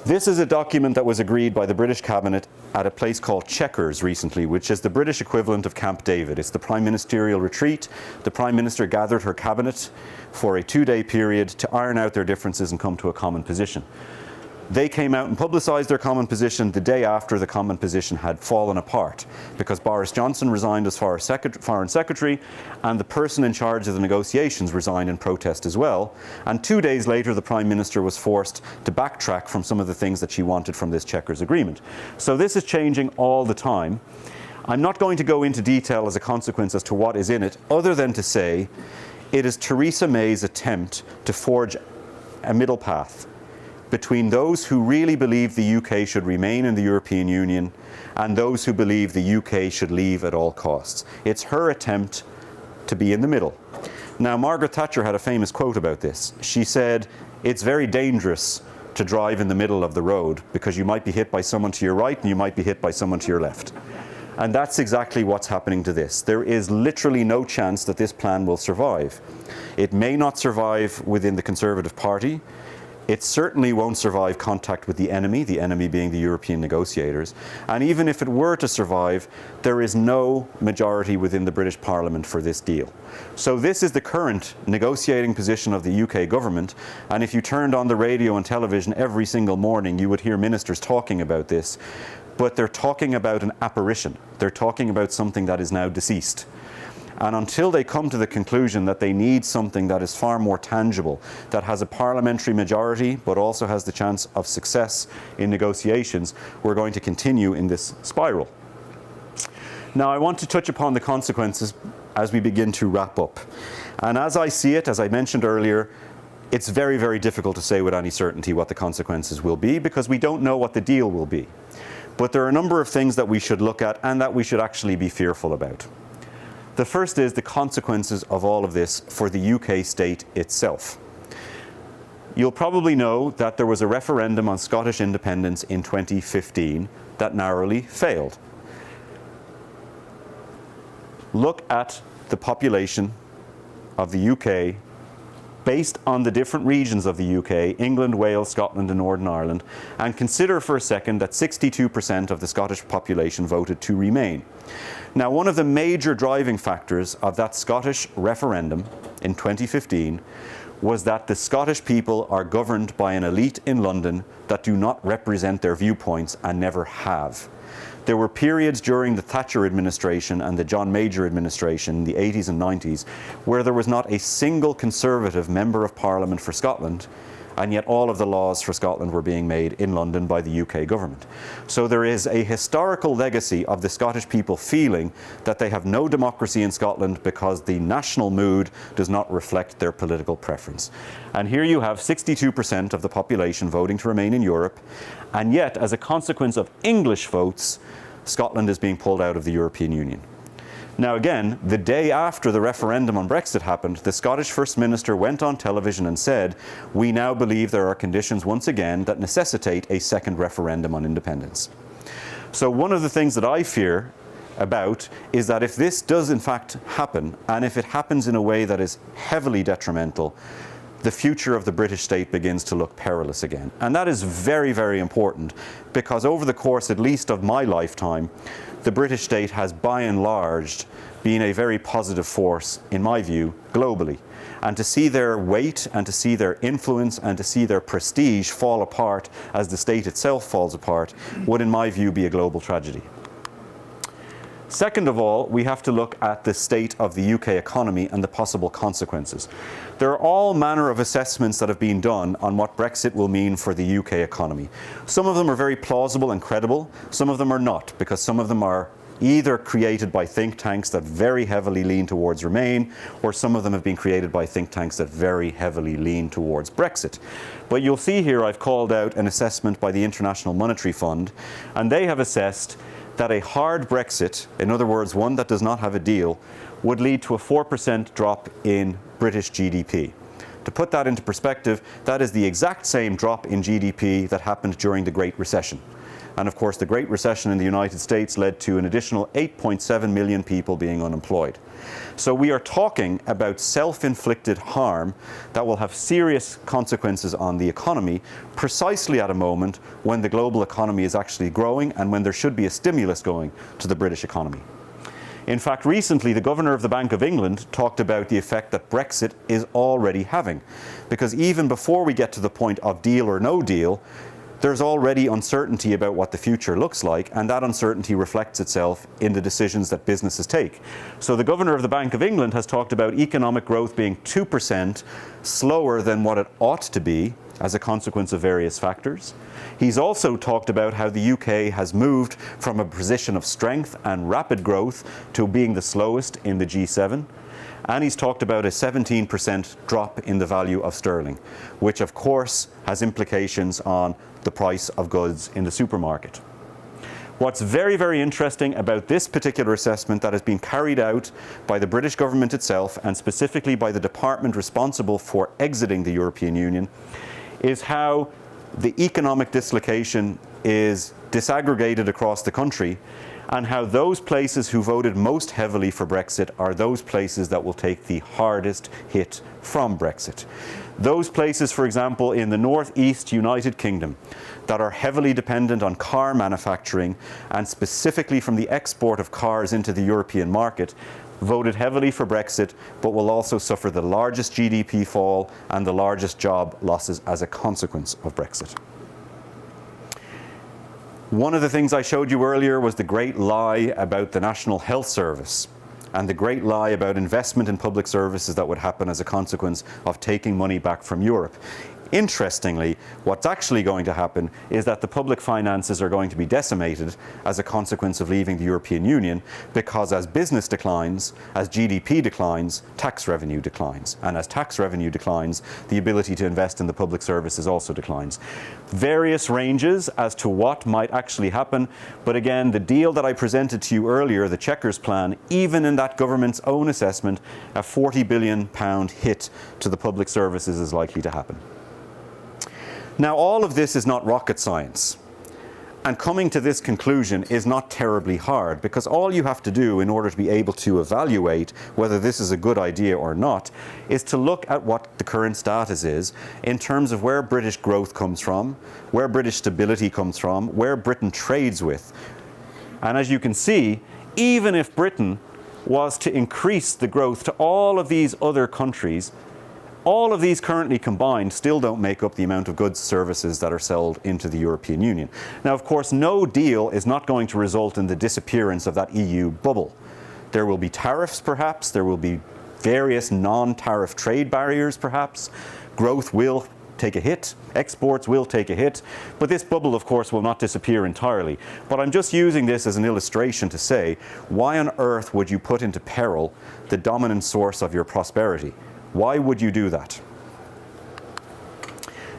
This is a document that was agreed by the British Cabinet at a place called Chequers recently, which is the British equivalent of Camp David. It's the Prime Ministerial retreat. The Prime Minister gathered her cabinet for a 2-day period to iron out their differences and come to a common position. They came out and publicised their common position the day after the common position had fallen apart, because Boris Johnson resigned as Foreign Secretary, and the person in charge of the negotiations resigned in protest as well. And 2 days later, the Prime Minister was forced to backtrack from some of the things that she wanted from this Chequers agreement. So this is changing all the time. I'm not going to go into detail as a consequence as to what is in it, other than to say it is Theresa May's attempt to forge a middle path between those who really believe the UK should remain in the European Union and those who believe the UK should leave at all costs. It's her attempt to be in the middle. Now, Margaret Thatcher had a famous quote about this. She said, it's very dangerous to drive in the middle of the road because you might be hit by someone to your right and you might be hit by someone to your left. And that's exactly what's happening to this. There is literally no chance that this plan will survive. It may not survive within the Conservative Party. It certainly won't survive contact with the enemy being the European negotiators. And even if it were to survive, there is no majority within the British Parliament for this deal. So this is the current negotiating position of the UK government. And if you turned on the radio and television every single morning, you would hear ministers talking about this. But they're talking about an apparition. They're talking about something that is now deceased. And until they come to the conclusion that they need something that is far more tangible, that has a parliamentary majority, but also has the chance of success in negotiations, we're going to continue in this spiral. Now, I want to touch upon the consequences as we begin to wrap up. And as I see it, as I mentioned earlier, it's very, very difficult to say with any certainty what the consequences will be because we don't know what the deal will be. But there are a number of things that we should look at and that we should actually be fearful about. The first is the consequences of all of this for the UK state itself. You'll probably know that there was a referendum on Scottish independence in 2015 that narrowly failed. Look at the population of the UK based on the different regions of the UK, England, Wales, Scotland and Northern Ireland, and consider for a second that 62% of the Scottish population voted to remain. Now, one of the major driving factors of that Scottish referendum in 2015 was that the Scottish people are governed by an elite in London that do not represent their viewpoints and never have. There were periods during the Thatcher administration and the John Major administration in the 80s and 90s where there was not a single Conservative member of Parliament for Scotland, and yet all of the laws for Scotland were being made in London by the UK government. So there is a historical legacy of the Scottish people feeling that they have no democracy in Scotland because the national mood does not reflect their political preference. And here you have 62% of the population voting to remain in Europe, and yet as a consequence of English votes, Scotland is being pulled out of the European Union. Now again, the day after the referendum on Brexit happened, the Scottish First Minister went on television and said, "We now believe there are conditions once again that necessitate a second referendum on independence." So one of the things that I fear about is that if this does in fact happen, and if it happens in a way that is heavily detrimental, the future of the British state begins to look perilous again. And that is very, very important, because over the course at least of my lifetime, the British state has by and large been a very positive force, in my view, globally. And to see their weight and to see their influence and to see their prestige fall apart as the state itself falls apart would, in my view, be a global tragedy. Second of all, we have to look at the state of the UK economy and the possible consequences. There are all manner of assessments that have been done on what Brexit will mean for the UK economy. Some of them are very plausible and credible, some of them are not, because some of them are either created by think tanks that very heavily lean towards Remain, or some of them have been created by think tanks that very heavily lean towards Brexit. But you'll see here I've called out an assessment by the International Monetary Fund, and they have assessed that a hard Brexit, in other words, one that does not have a deal, would lead to a 4% drop in British GDP. To put that into perspective, that is the exact same drop in GDP that happened during the Great Recession. And of course, the Great Recession in the United States led to an additional 8.7 million people being unemployed. So we are talking about self-inflicted harm that will have serious consequences on the economy, precisely at a moment when the global economy is actually growing and when there should be a stimulus going to the British economy. In fact, recently the Governor of the Bank of England talked about the effect that Brexit is already having. Because even before we get to the point of deal or no deal, there's already uncertainty about what the future looks like, and that uncertainty reflects itself in the decisions that businesses take. So the Governor of the Bank of England has talked about economic growth being 2% slower than what it ought to be as a consequence of various factors. He's also talked about how the UK has moved from a position of strength and rapid growth to being the slowest in the G7. And he's talked about a 17% drop in the value of sterling, which of course has implications on the price of goods in the supermarket. What's very, very interesting about this particular assessment that has been carried out by the British government itself, and specifically by the department responsible for exiting the European Union, is how the economic dislocation is disaggregated across the country, and how those places who voted most heavily for Brexit are those places that will take the hardest hit from Brexit. Those places, for example, in the northeast United Kingdom that are heavily dependent on car manufacturing and specifically from the export of cars into the European market, voted heavily for Brexit, but will also suffer the largest GDP fall and the largest job losses as a consequence of Brexit. One of the things I showed you earlier was the great lie about the National Health Service and the great lie about investment in public services that would happen as a consequence of taking money back from Europe. Interestingly, what's actually going to happen is that the public finances are going to be decimated as a consequence of leaving the European Union, because as business declines, as GDP declines, tax revenue declines. And as tax revenue declines, the ability to invest in the public services also declines. Various ranges as to what might actually happen, but again, the deal that I presented to you earlier, the Chequers plan, even in that government's own assessment, a £40 billion hit to the public services is likely to happen. Now, all of this is not rocket science, and coming to this conclusion is not terribly hard, because all you have to do in order to be able to evaluate whether this is a good idea or not is to look at what the current status is in terms of where British growth comes from, where British stability comes from, where Britain trades with. And as you can see, even if Britain was to increase the growth to all of these other countries All of these currently combined still don't make up the amount of goods and services that are sold into the European Union. Now, of course, no deal is not going to result in the disappearance of that EU bubble. There will be tariffs, perhaps. There will be various non-tariff trade barriers, perhaps. Growth will take a hit. Exports will take a hit. But this bubble, of course, will not disappear entirely. But I'm just using this as an illustration to say, why on earth would you put into peril the dominant source of your prosperity? Why would you do that?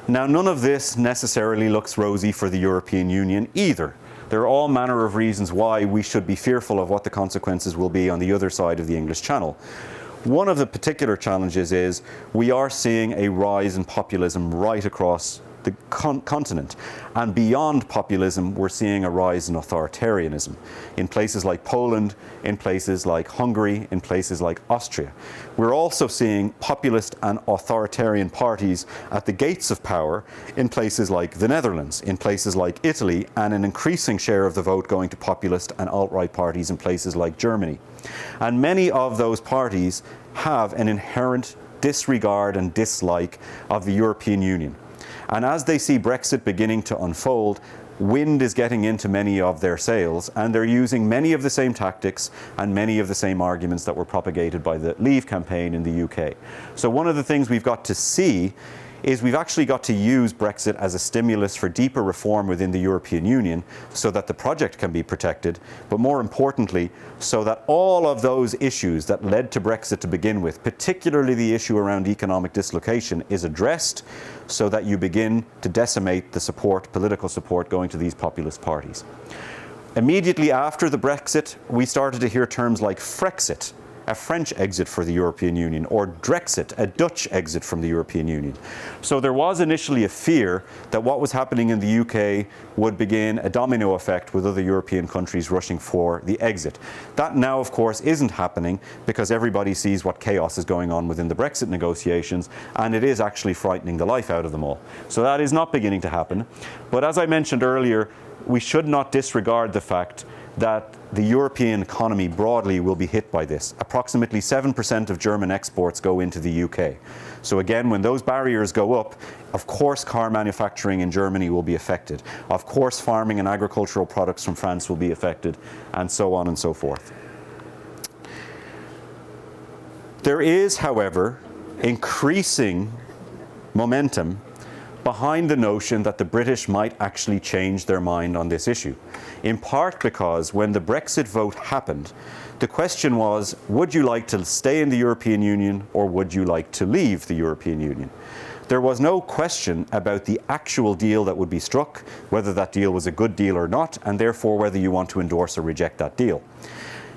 Now, none of this necessarily looks rosy for the European Union either. There are all manner of reasons why we should be fearful of what the consequences will be on the other side of the English Channel. One of the particular challenges is we are seeing a rise in populism right across the continent. And beyond populism, we're seeing a rise in authoritarianism in places like Poland, in places like Hungary, in places like Austria. We're also seeing populist and authoritarian parties at the gates of power in places like the Netherlands, in places like Italy, and an increasing share of the vote going to populist and alt-right parties in places like Germany. And many of those parties have an inherent disregard and dislike of the European Union. And as they see Brexit beginning to unfold, wind is getting into many of their sails, and they're using many of the same tactics and many of the same arguments that were propagated by the Leave campaign in the UK. So one of the things we've got to see is we've actually got to use Brexit as a stimulus for deeper reform within the European Union so that the project can be protected, but more importantly, so that all of those issues that led to Brexit to begin with, particularly the issue around economic dislocation, is addressed so that you begin to decimate the support, political support going to these populist parties. Immediately after the Brexit, we started to hear terms like Frexit, a French exit for the European Union, or Drexit, a Dutch exit from the European Union. So there was initially a fear that what was happening in the UK would begin a domino effect with other European countries rushing for the exit. That now, of course, isn't happening because everybody sees what chaos is going on within the Brexit negotiations, and it is actually frightening the life out of them all. So that is not beginning to happen. But as I mentioned earlier, we should not disregard the fact that the European economy broadly will be hit by this. Approximately 7% of German exports go into the UK. So again, when those barriers go up, of course car manufacturing in Germany will be affected. Of course farming and agricultural products from France will be affected, and so on and so forth. There is, however, increasing momentum behind the notion that the British might actually change their mind on this issue. In part because when the Brexit vote happened, the question was, would you like to stay in the European Union or would you like to leave the European Union? There was no question about the actual deal that would be struck, whether that deal was a good deal or not, and therefore whether you want to endorse or reject that deal.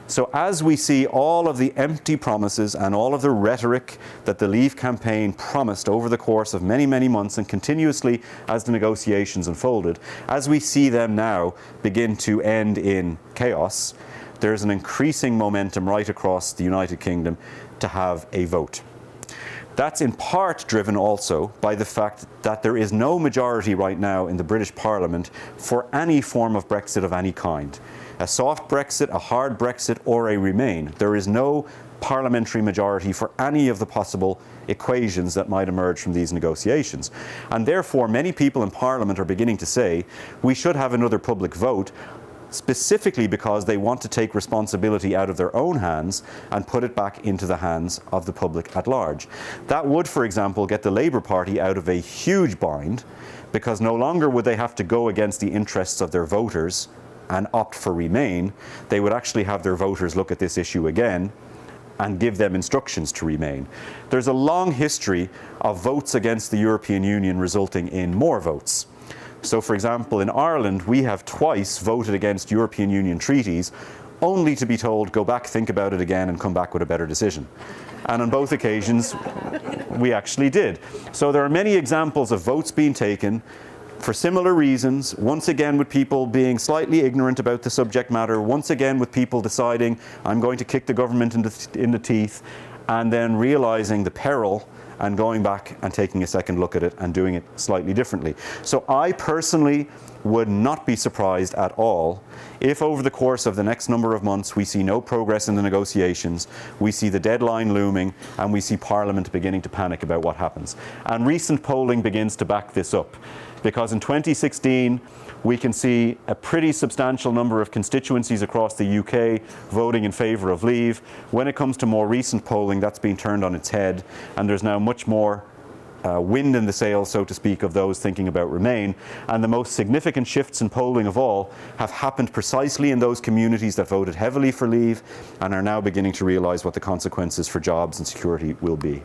So as we see all of the empty promises and all of the rhetoric that the Leave campaign promised over the course of many, many months and continuously as the negotiations unfolded, as we see them now begin to end in chaos, there's an increasing momentum right across the United Kingdom to have a vote. That's in part driven also by the fact that there is no majority right now in the British Parliament for any form of Brexit of any kind. A soft Brexit, a hard Brexit, or a Remain. There is no parliamentary majority for any of the possible equations that might emerge from these negotiations. And therefore, many people in Parliament are beginning to say we should have another public vote, specifically because they want to take responsibility out of their own hands and put it back into the hands of the public at large. That would, for example, get the Labour Party out of a huge bind, because no longer would they have to go against the interests of their voters and opt for Remain. They would actually have their voters look at this issue again and give them instructions to Remain. There's a long history of votes against the European Union resulting in more votes. So for example, in Ireland, we have twice voted against European Union treaties, only to be told, go back, think about it again, and come back with a better decision. And on both occasions, we actually did. So there are many examples of votes being taken for similar reasons, once again with people being slightly ignorant about the subject matter, once again with people deciding, I'm going to kick the government in the teeth, and then realizing the peril and going back and taking a second look at it and doing it slightly differently. So I personally would not be surprised at all if over the course of the next number of months we see no progress in the negotiations, we see the deadline looming, and we see Parliament beginning to panic about what happens. And recent polling begins to back this up, because in 2016 we can see a pretty substantial number of constituencies across the UK voting in favour of leave. When it comes to more recent polling, that's been turned on its head, and there's now much more wind in the sails, so to speak, of those thinking about Remain. And the most significant shifts in polling of all have happened precisely in those communities that voted heavily for leave and are now beginning to realise what the consequences for jobs and security will be.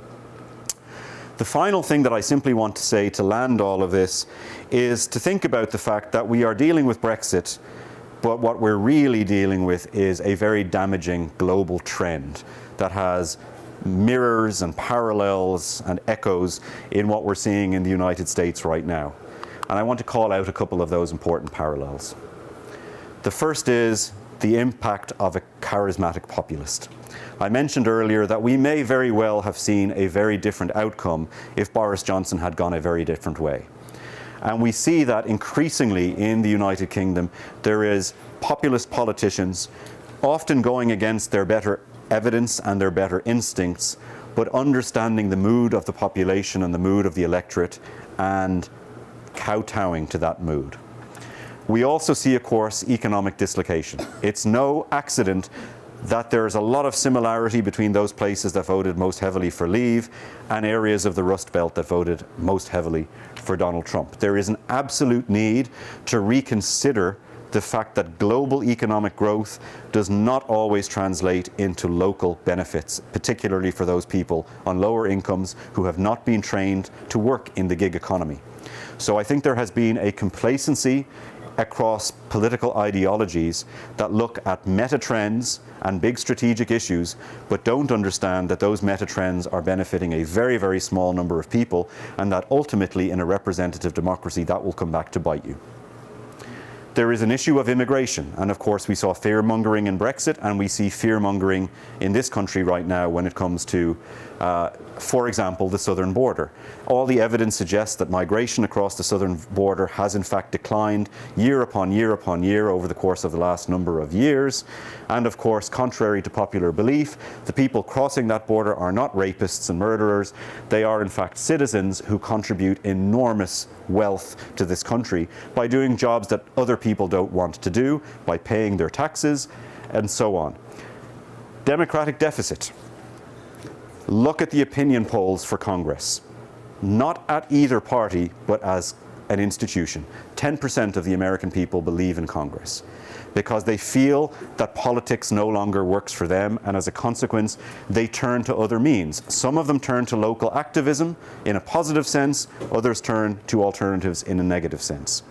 The final thing that I simply want to say to land all of this is to think about the fact that we are dealing with Brexit, but what we're really dealing with is a very damaging global trend that has mirrors and parallels and echoes in what we're seeing in the United States right now. And I want to call out a couple of those important parallels. The first is the impact of a charismatic populist. I mentioned earlier that we may very well have seen a very different outcome if Boris Johnson had gone a very different way. And we see that increasingly in the United Kingdom, there is populist politicians often going against their better evidence and their better instincts, but understanding the mood of the population and the mood of the electorate and kowtowing to that mood. We also see, of course, economic dislocation. It's no accident that there's a lot of similarity between those places that voted most heavily for leave and areas of the Rust Belt that voted most heavily for Donald Trump. There is an absolute need to reconsider the fact that global economic growth does not always translate into local benefits, particularly for those people on lower incomes who have not been trained to work in the gig economy. So I think there has been a complacency across political ideologies that look at meta trends and big strategic issues, but don't understand that those meta trends are benefiting a very, very small number of people, and that ultimately in a representative democracy that will come back to bite you. There is an issue of immigration, and of course we saw fear-mongering in Brexit, and we see fear-mongering in this country right now when it comes to, for example, the southern border. All the evidence suggests that migration across the southern border has in fact declined year upon year upon year over the course of the last number of years. And of course, contrary to popular belief, the people crossing that border are not rapists and murderers. They are in fact citizens who contribute enormous wealth to this country by doing jobs that other people don't want to do, by paying their taxes, and so on. Democratic deficit. Look at the opinion polls for Congress. Not at either party, but as an institution. 10% of the American people believe in Congress because they feel that politics no longer works for them, and as a consequence, they turn to other means. Some of them turn to local activism in a positive sense, others turn to alternatives in a negative sense.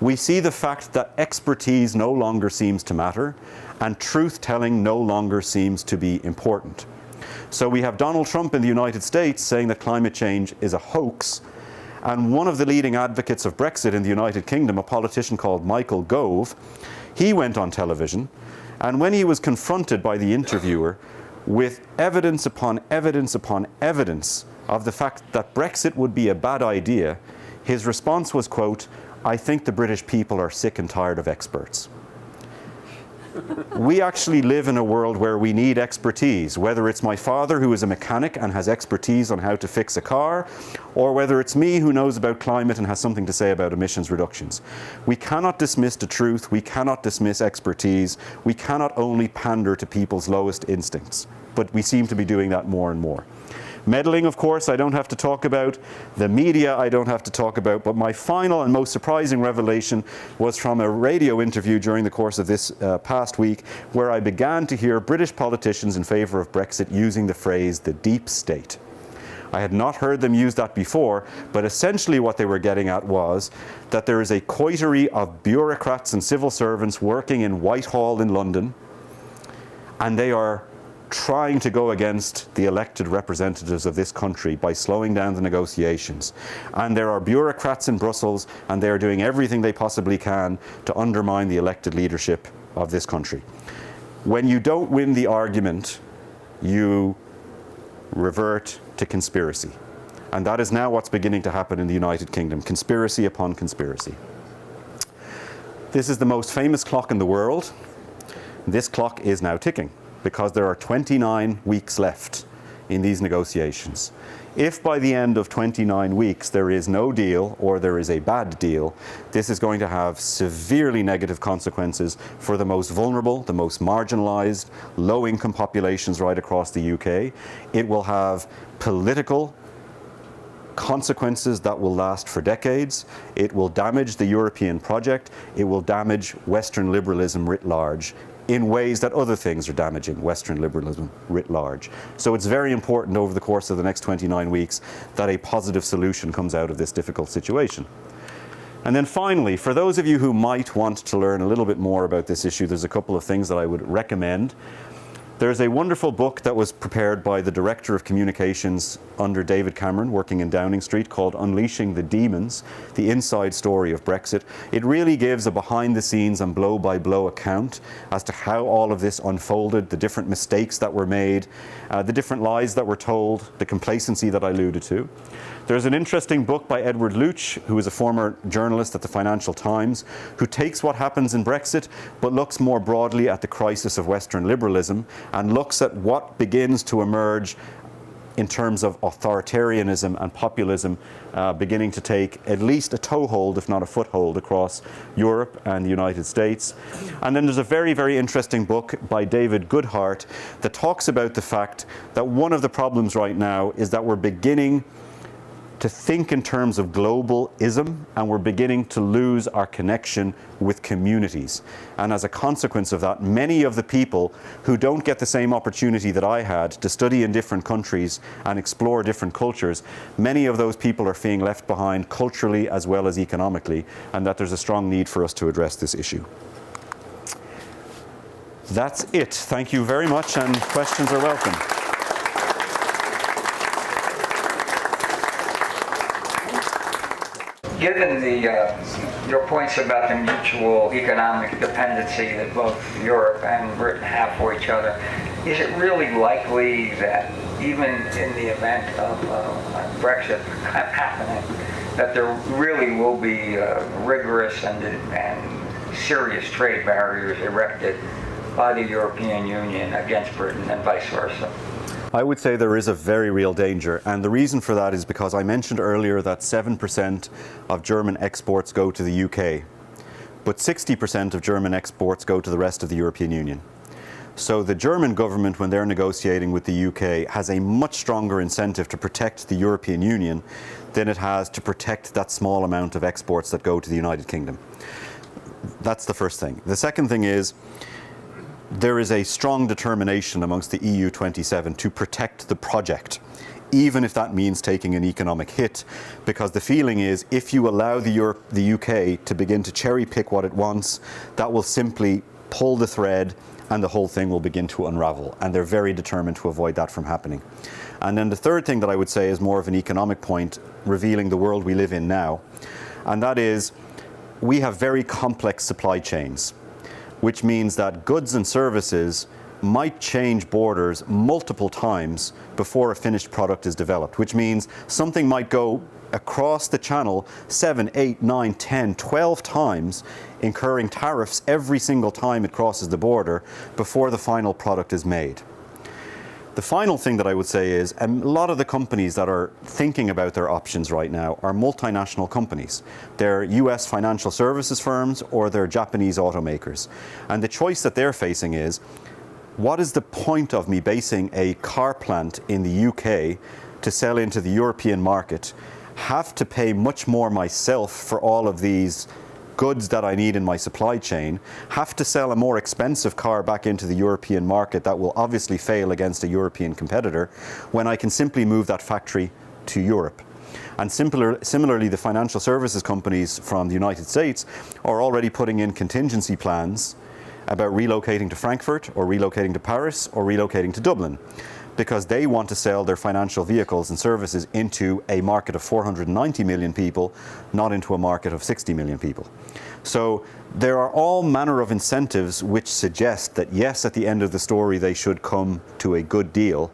We see the fact that expertise no longer seems to matter, and truth-telling no longer seems to be important. So we have Donald Trump in the United States saying that climate change is a hoax, and one of the leading advocates of Brexit in the United Kingdom, a politician called Michael Gove, he went on television, and when he was confronted by the interviewer with evidence upon evidence upon evidence of the fact that Brexit would be a bad idea, his response was, quote, "I think the British people are sick and tired of experts." We actually live in a world where we need expertise, whether it's my father who is a mechanic and has expertise on how to fix a car, or whether it's me who knows about climate and has something to say about emissions reductions. We cannot dismiss the truth, we cannot dismiss expertise, we cannot only pander to people's lowest instincts, but we seem to be doing that more and more. Meddling, of course, I don't have to talk about. The media, I don't have to talk about. But my final and most surprising revelation was from a radio interview during the course of this past week, where I began to hear British politicians in favour of Brexit using the phrase "the deep state." I had not heard them use that before, but essentially what they were getting at was that there is a coterie of bureaucrats and civil servants working in Whitehall in London, and they are trying to go against the elected representatives of this country by slowing down the negotiations. And there are bureaucrats in Brussels, and they are doing everything they possibly can to undermine the elected leadership of this country. When you don't win the argument, you revert to conspiracy. And that is now what's beginning to happen in the United Kingdom, conspiracy upon conspiracy. This is the most famous clock in the world. This clock is now ticking because there are 29 weeks left in these negotiations. If by the end of 29 weeks there is no deal or there is a bad deal, this is going to have severely negative consequences for the most vulnerable, the most marginalized, low-income populations right across the UK. It will have political consequences that will last for decades. It will damage the European project. It will damage Western liberalism writ large in ways that other things are damaging Western liberalism writ large. So it's very important over the course of the next 29 weeks that a positive solution comes out of this difficult situation. And then finally, for those of you who might want to learn a little bit more about this issue, there's a couple of things that I would recommend. There's a wonderful book that was prepared by the Director of Communications under David Cameron, working in Downing Street, called Unleashing the Demons, the Inside Story of Brexit. It really gives a behind-the-scenes and blow-by-blow account as to how all of this unfolded, the different mistakes that were made, the different lies that were told, the complacency that I alluded to. There's an interesting book by Edward Luch, who is a former journalist at the Financial Times, who takes what happens in Brexit, but looks more broadly at the crisis of Western liberalism and looks at what begins to emerge in terms of authoritarianism and populism beginning to take at least a toehold, if not a foothold, across Europe and the United States. And then there's a very, very interesting book by David Goodhart that talks about the fact that one of the problems right now is that we're beginning to think in terms of globalism, and we're beginning to lose our connection with communities. And as a consequence of that, many of the people who don't get the same opportunity that I had to study in different countries and explore different cultures, many of those people are being left behind culturally as well as economically, and that there's a strong need for us to address this issue. That's it. Thank you very much, and questions are welcome. Given your points about the mutual economic dependency that both Europe and Britain have for each other, is it really likely that even in the event of Brexit happening, that there really will be rigorous and serious trade barriers erected by the European Union against Britain and vice versa? I would say there is a very real danger, and the reason for that is because I mentioned earlier that 7% of German exports go to the UK, but 60% of German exports go to the rest of the European Union. So the German government, when they're negotiating with the UK, has a much stronger incentive to protect the European Union than it has to protect that small amount of exports that go to the United Kingdom. That's the first thing. The second thing is, there is a strong determination amongst the EU 27 to protect the project, even if that means taking an economic hit, because the feeling is if you allow the UK to begin to cherry pick what it wants, that will simply pull the thread and the whole thing will begin to unravel, and they're very determined to avoid that from happening. And then the third thing that I would say is more of an economic point, revealing the world we live in now, and that is we have very complex supply chains, which means that goods and services might change borders multiple times before a finished product is developed, which means something might go across the channel 7, 8, 9, 10, 12 times, incurring tariffs every single time it crosses the border before the final product is made. The final thing that I would say is a lot of the companies that are thinking about their options right now are multinational companies. They're US financial services firms or they're Japanese automakers. And the choice that they're facing is, what is the point of me basing a car plant in the UK to sell into the European market, have to pay much more myself for all of these goods that I need in my supply chain, have to sell a more expensive car back into the European market that will obviously fail against a European competitor, when I can simply move that factory to Europe. And similarly, the financial services companies from the United States are already putting in contingency plans about relocating to Frankfurt or relocating to Paris or relocating to Dublin, because they want to sell their financial vehicles and services into a market of 490 million people, not into a market of 60 million people. So there are all manner of incentives which suggest that yes, at the end of the story they should come to a good deal,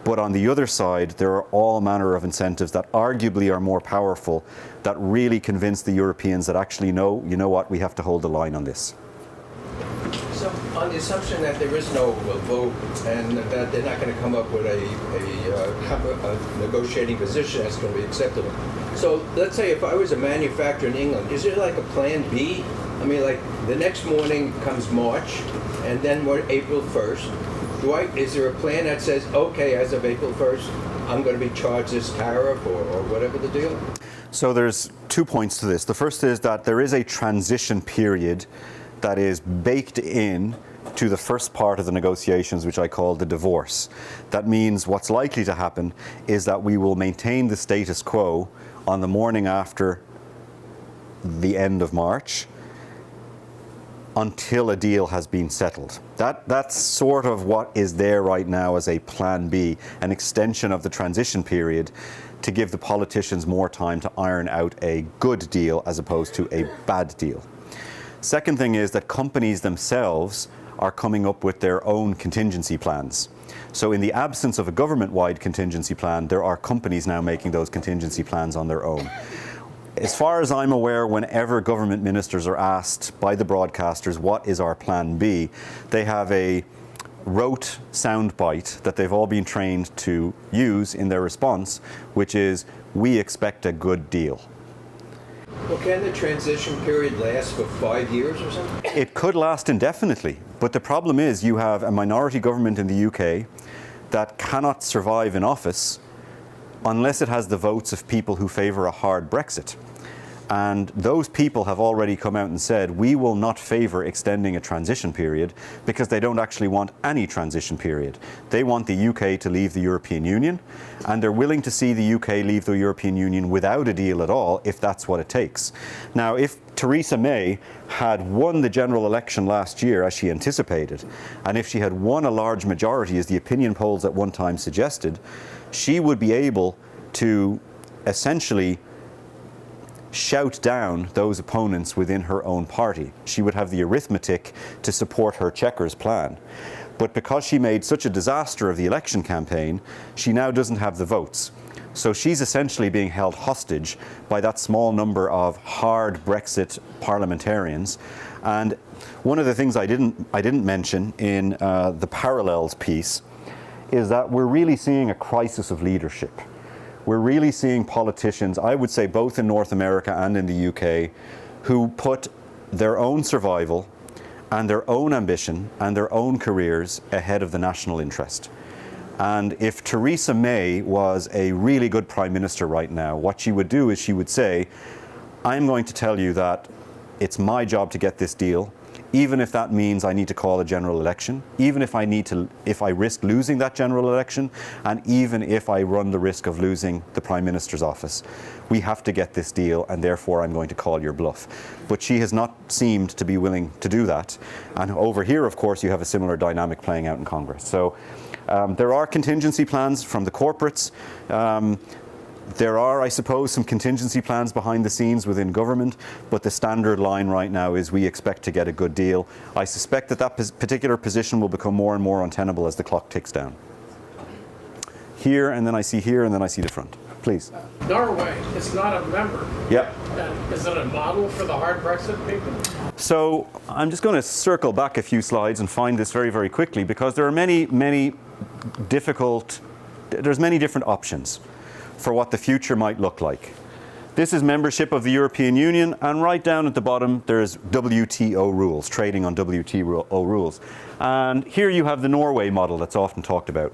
But on the other side, there are all manner of incentives that arguably are more powerful, that really convince the Europeans that actually, no, you know what, we have to hold the line on this. So on the assumption that there is no vote and that they're not going to come up with a negotiating position that's going to be acceptable. So let's say if I was a manufacturer in England, is there like a plan B? I mean, like the next morning comes March and then we're April 1st. Is there a plan that says, okay, as of April 1st, I'm going to be charged this tariff or whatever the deal? So there's 2 points to this. The first is that there is a transition period that is baked in to the first part of the negotiations, which I call the divorce. That means what's likely to happen is that we will maintain the status quo on the morning after the end of March until a deal has been settled. That's sort of what is there right now as a plan B, an extension of the transition period to give the politicians more time to iron out a good deal as opposed to a bad deal. Second thing is that companies themselves are coming up with their own contingency plans. So in the absence of a government-wide contingency plan, there are companies now making those contingency plans on their own. As far as I'm aware, whenever government ministers are asked by the broadcasters, what is our plan B, they have a rote soundbite that they've all been trained to use in their response, which is, we expect a good deal. Well, can the transition period last for 5 years or something? It could last indefinitely, but the problem is you have a minority government in the UK that cannot survive in office unless it has the votes of people who favour a hard Brexit. And those people have already come out and said, we will not favour extending a transition period because they don't actually want any transition period. They want the UK to leave the European Union, and they're willing to see the UK leave the European Union without a deal at all, if that's what it takes. Now, if Theresa May had won the general election last year, as she anticipated, and if she had won a large majority, as the opinion polls at one time suggested, she would be able to essentially shout down those opponents within her own party. She would have the arithmetic to support her checkers plan. But because she made such a disaster of the election campaign, she now doesn't have the votes. So she's essentially being held hostage by that small number of hard Brexit parliamentarians. And one of the things I didn't mention in the parallels piece is that we're really seeing a crisis of leadership. We're really seeing politicians, I would say both in North America and in the UK, who put their own survival and their own ambition and their own careers ahead of the national interest. And if Theresa May was a really good Prime Minister right now, what she would do is she would say, I'm going to tell you that it's my job to get this deal, even if that means I need to call a general election, even if I risk losing that general election, and even if I run the risk of losing the Prime Minister's office. We have to get this deal, and therefore I'm going to call your bluff. But she has not seemed to be willing to do that. And over here, of course, you have a similar dynamic playing out in Congress. So there are contingency plans from the corporates. There are, I suppose, some contingency plans behind the scenes within government, but the standard line right now is we expect to get a good deal. I suspect that that particular position will become more and more untenable as the clock ticks down. Here, and then I see here, and then I see the front. Please. Norway is not a member. Yep. Is it a model for the hard Brexit people? So I'm just going to circle back a few slides and find this very, very quickly, because there are many different options for what the future might look like. This is membership of the European Union, and right down at the bottom there's WTO rules, trading on WTO rules. And here you have the Norway model that's often talked about.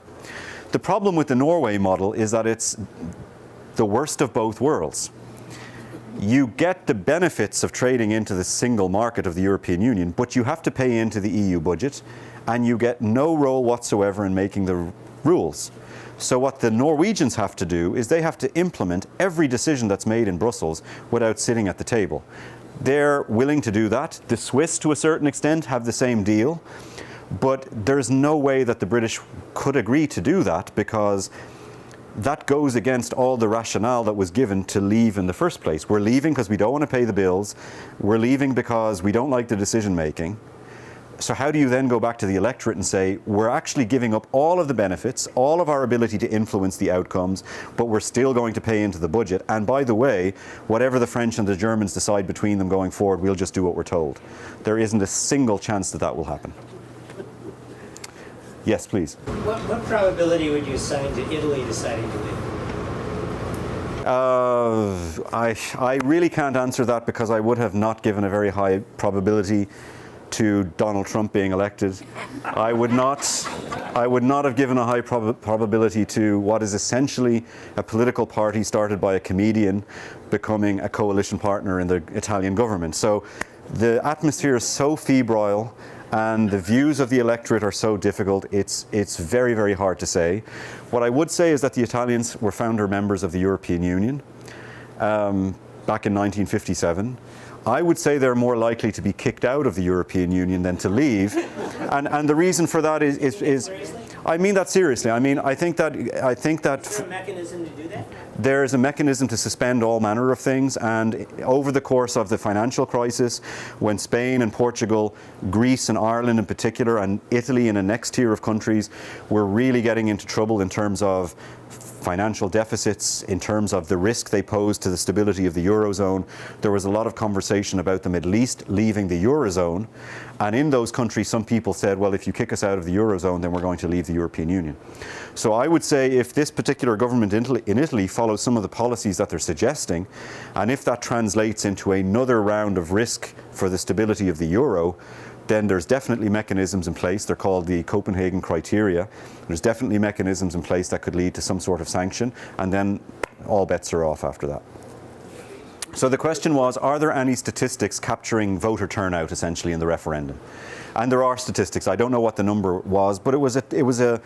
The problem with the Norway model is that it's the worst of both worlds. You get the benefits of trading into the single market of the European Union, but you have to pay into the EU budget, and you get no role whatsoever in making the rules. So what the Norwegians have to do is they have to implement every decision that's made in Brussels without sitting at the table. They're willing to do that. The Swiss, to a certain extent, have the same deal. But there's no way that the British could agree to do that, because that goes against all the rationale that was given to leave in the first place. We're leaving because we don't want to pay the bills. We're leaving because we don't like the decision making. So how do you then go back to the electorate and say, we're actually giving up all of the benefits, all of our ability to influence the outcomes, but we're still going to pay into the budget. And by the way, whatever the French and the Germans decide between them going forward, we'll just do what we're told. There isn't a single chance that that will happen. Yes, please. What probability would you assign to Italy deciding to leave? I really can't answer that because I would have not given a very high probability to Donald Trump being elected. I would not have given a high probability to what is essentially a political party started by a comedian becoming a coalition partner in the Italian government. So the atmosphere is so febrile and the views of the electorate are so difficult, it's very, very hard to say. What I would say is that the Italians were founder members of the European Union back in 1957. I would say they're more likely to be kicked out of the European Union than to leave. And the reason for that is I mean that seriously. I mean, I think that Is there a mechanism to do that? there is a mechanism to suspend all manner of things, and over the course of the financial crisis, when Spain and Portugal, Greece and Ireland in particular, and Italy and a next tier of countries were really getting into trouble in terms of financial deficits, in terms of the risk they posed to the stability of the Eurozone, there was a lot of conversation about them at least leaving the Eurozone. And in those countries, some people said, well, if you kick us out of the Eurozone, then we're going to leave the European Union. So I would say if this particular government in Italy follows some of the policies that they're suggesting, and if that translates into another round of risk for the stability of the Euro, then there's definitely mechanisms in place. They're called the Copenhagen criteria. There's definitely mechanisms in place that could lead to some sort of sanction, and then all bets are off after that. So the question was, are there any statistics capturing voter turnout essentially in the referendum? And there are statistics. I don't know what the number was, but it was a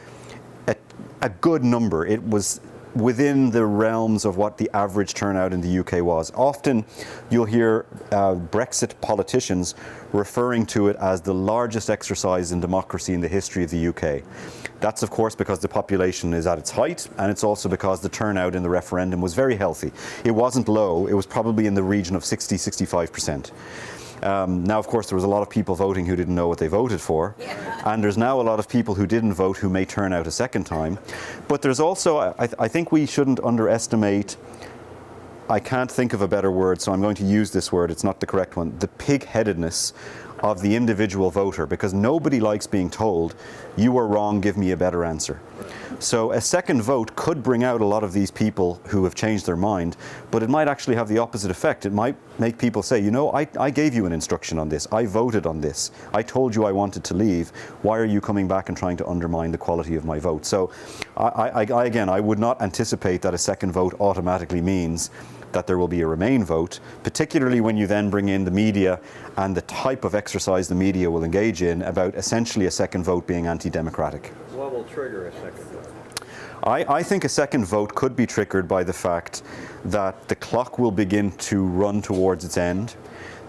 good number. It was within the realms of what the average turnout in the UK was. Often you'll hear Brexit politicians referring to it as the largest exercise in democracy in the history of the UK. That's of course because the population is at its height, and it's also because the turnout in the referendum was very healthy. It wasn't low, it was probably in the region of 60-65%. Now, of course, there was a lot of people voting who didn't know what they voted for, and there's now a lot of people who didn't vote who may turn out a second time. But there's also, I think we shouldn't underestimate, I can't think of a better word, so I'm going to use this word, it's not the correct one, the pig-headedness of the individual voter, because nobody likes being told, you were wrong, give me a better answer. So a second vote could bring out a lot of these people who have changed their mind, but it might actually have the opposite effect. It might make people say, you know, I gave you an instruction on this, I voted on this, I told you I wanted to leave, why are you coming back and trying to undermine the quality of my vote? So again, I would not anticipate that a second vote automatically means that there will be a Remain vote, particularly when you then bring in the media and the type of exercise the media will engage in about essentially a second vote being anti-democratic. What will trigger a second vote? I think a second vote could be triggered by the fact that the clock will begin to run towards its end.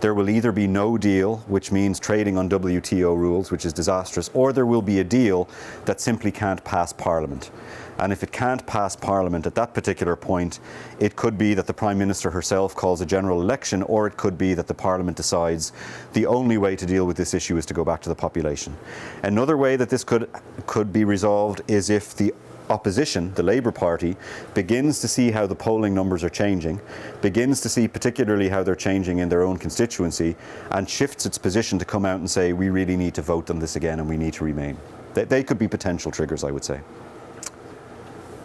There will either be no deal, which means trading on WTO rules, which is disastrous, or there will be a deal that simply can't pass Parliament. And if it can't pass Parliament at that particular point, it could be that the Prime Minister herself calls a general election, or it could be that the Parliament decides the only way to deal with this issue is to go back to the population. Another way that this could be resolved is if the opposition, the Labour Party, begins to see how the polling numbers are changing, begins to see particularly how they're changing in their own constituency, and shifts its position to come out and say, we really need to vote on this again and we need to Remain. They could be potential triggers, I would say.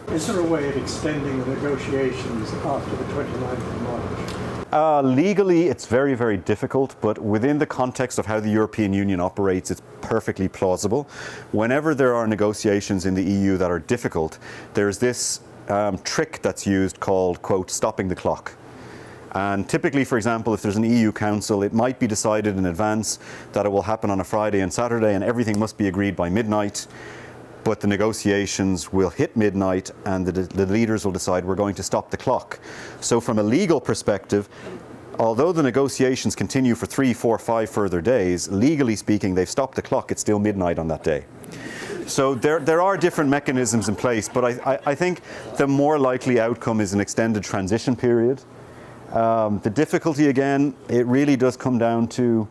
Is there a way of extending the negotiations after the 29th of March? Legally, it's very, very difficult, but within the context of how the European Union operates, it's perfectly plausible. Whenever there are negotiations in the EU that are difficult, there's this trick that's used called, quote, stopping the clock. And typically, for example, if there's an EU Council, it might be decided in advance that it will happen on a Friday and Saturday and everything must be agreed by midnight. But the negotiations will hit midnight and the leaders will decide we're going to stop the clock. So from a legal perspective, although the negotiations continue for 3, 4, 5 further days, legally speaking, they've stopped the clock, it's still midnight on that day. So there are different mechanisms in place, but I think the more likely outcome is an extended transition period. The difficulty, again, it really does come down to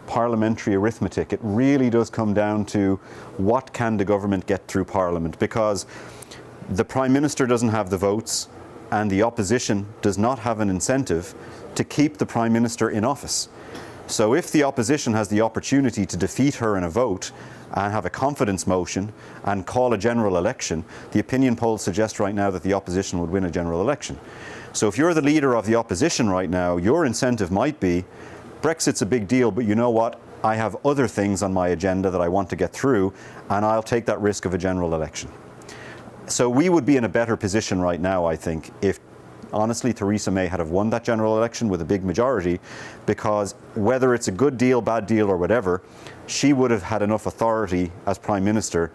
parliamentary arithmetic. It really does come down to what can the government get through Parliament, because the Prime Minister doesn't have the votes and the opposition does not have an incentive to keep the Prime Minister in office. So if the opposition has the opportunity to defeat her in a vote and have a confidence motion and call a general election, the opinion polls suggest right now that the opposition would win a general election. So if you're the leader of the opposition right now, your incentive might be, Brexit's a big deal, but you know what? I have other things on my agenda that I want to get through, and I'll take that risk of a general election. So we would be in a better position right now, I think, if honestly Theresa May had have won that general election with a big majority, because whether it's a good deal, bad deal or whatever, she would have had enough authority as Prime Minister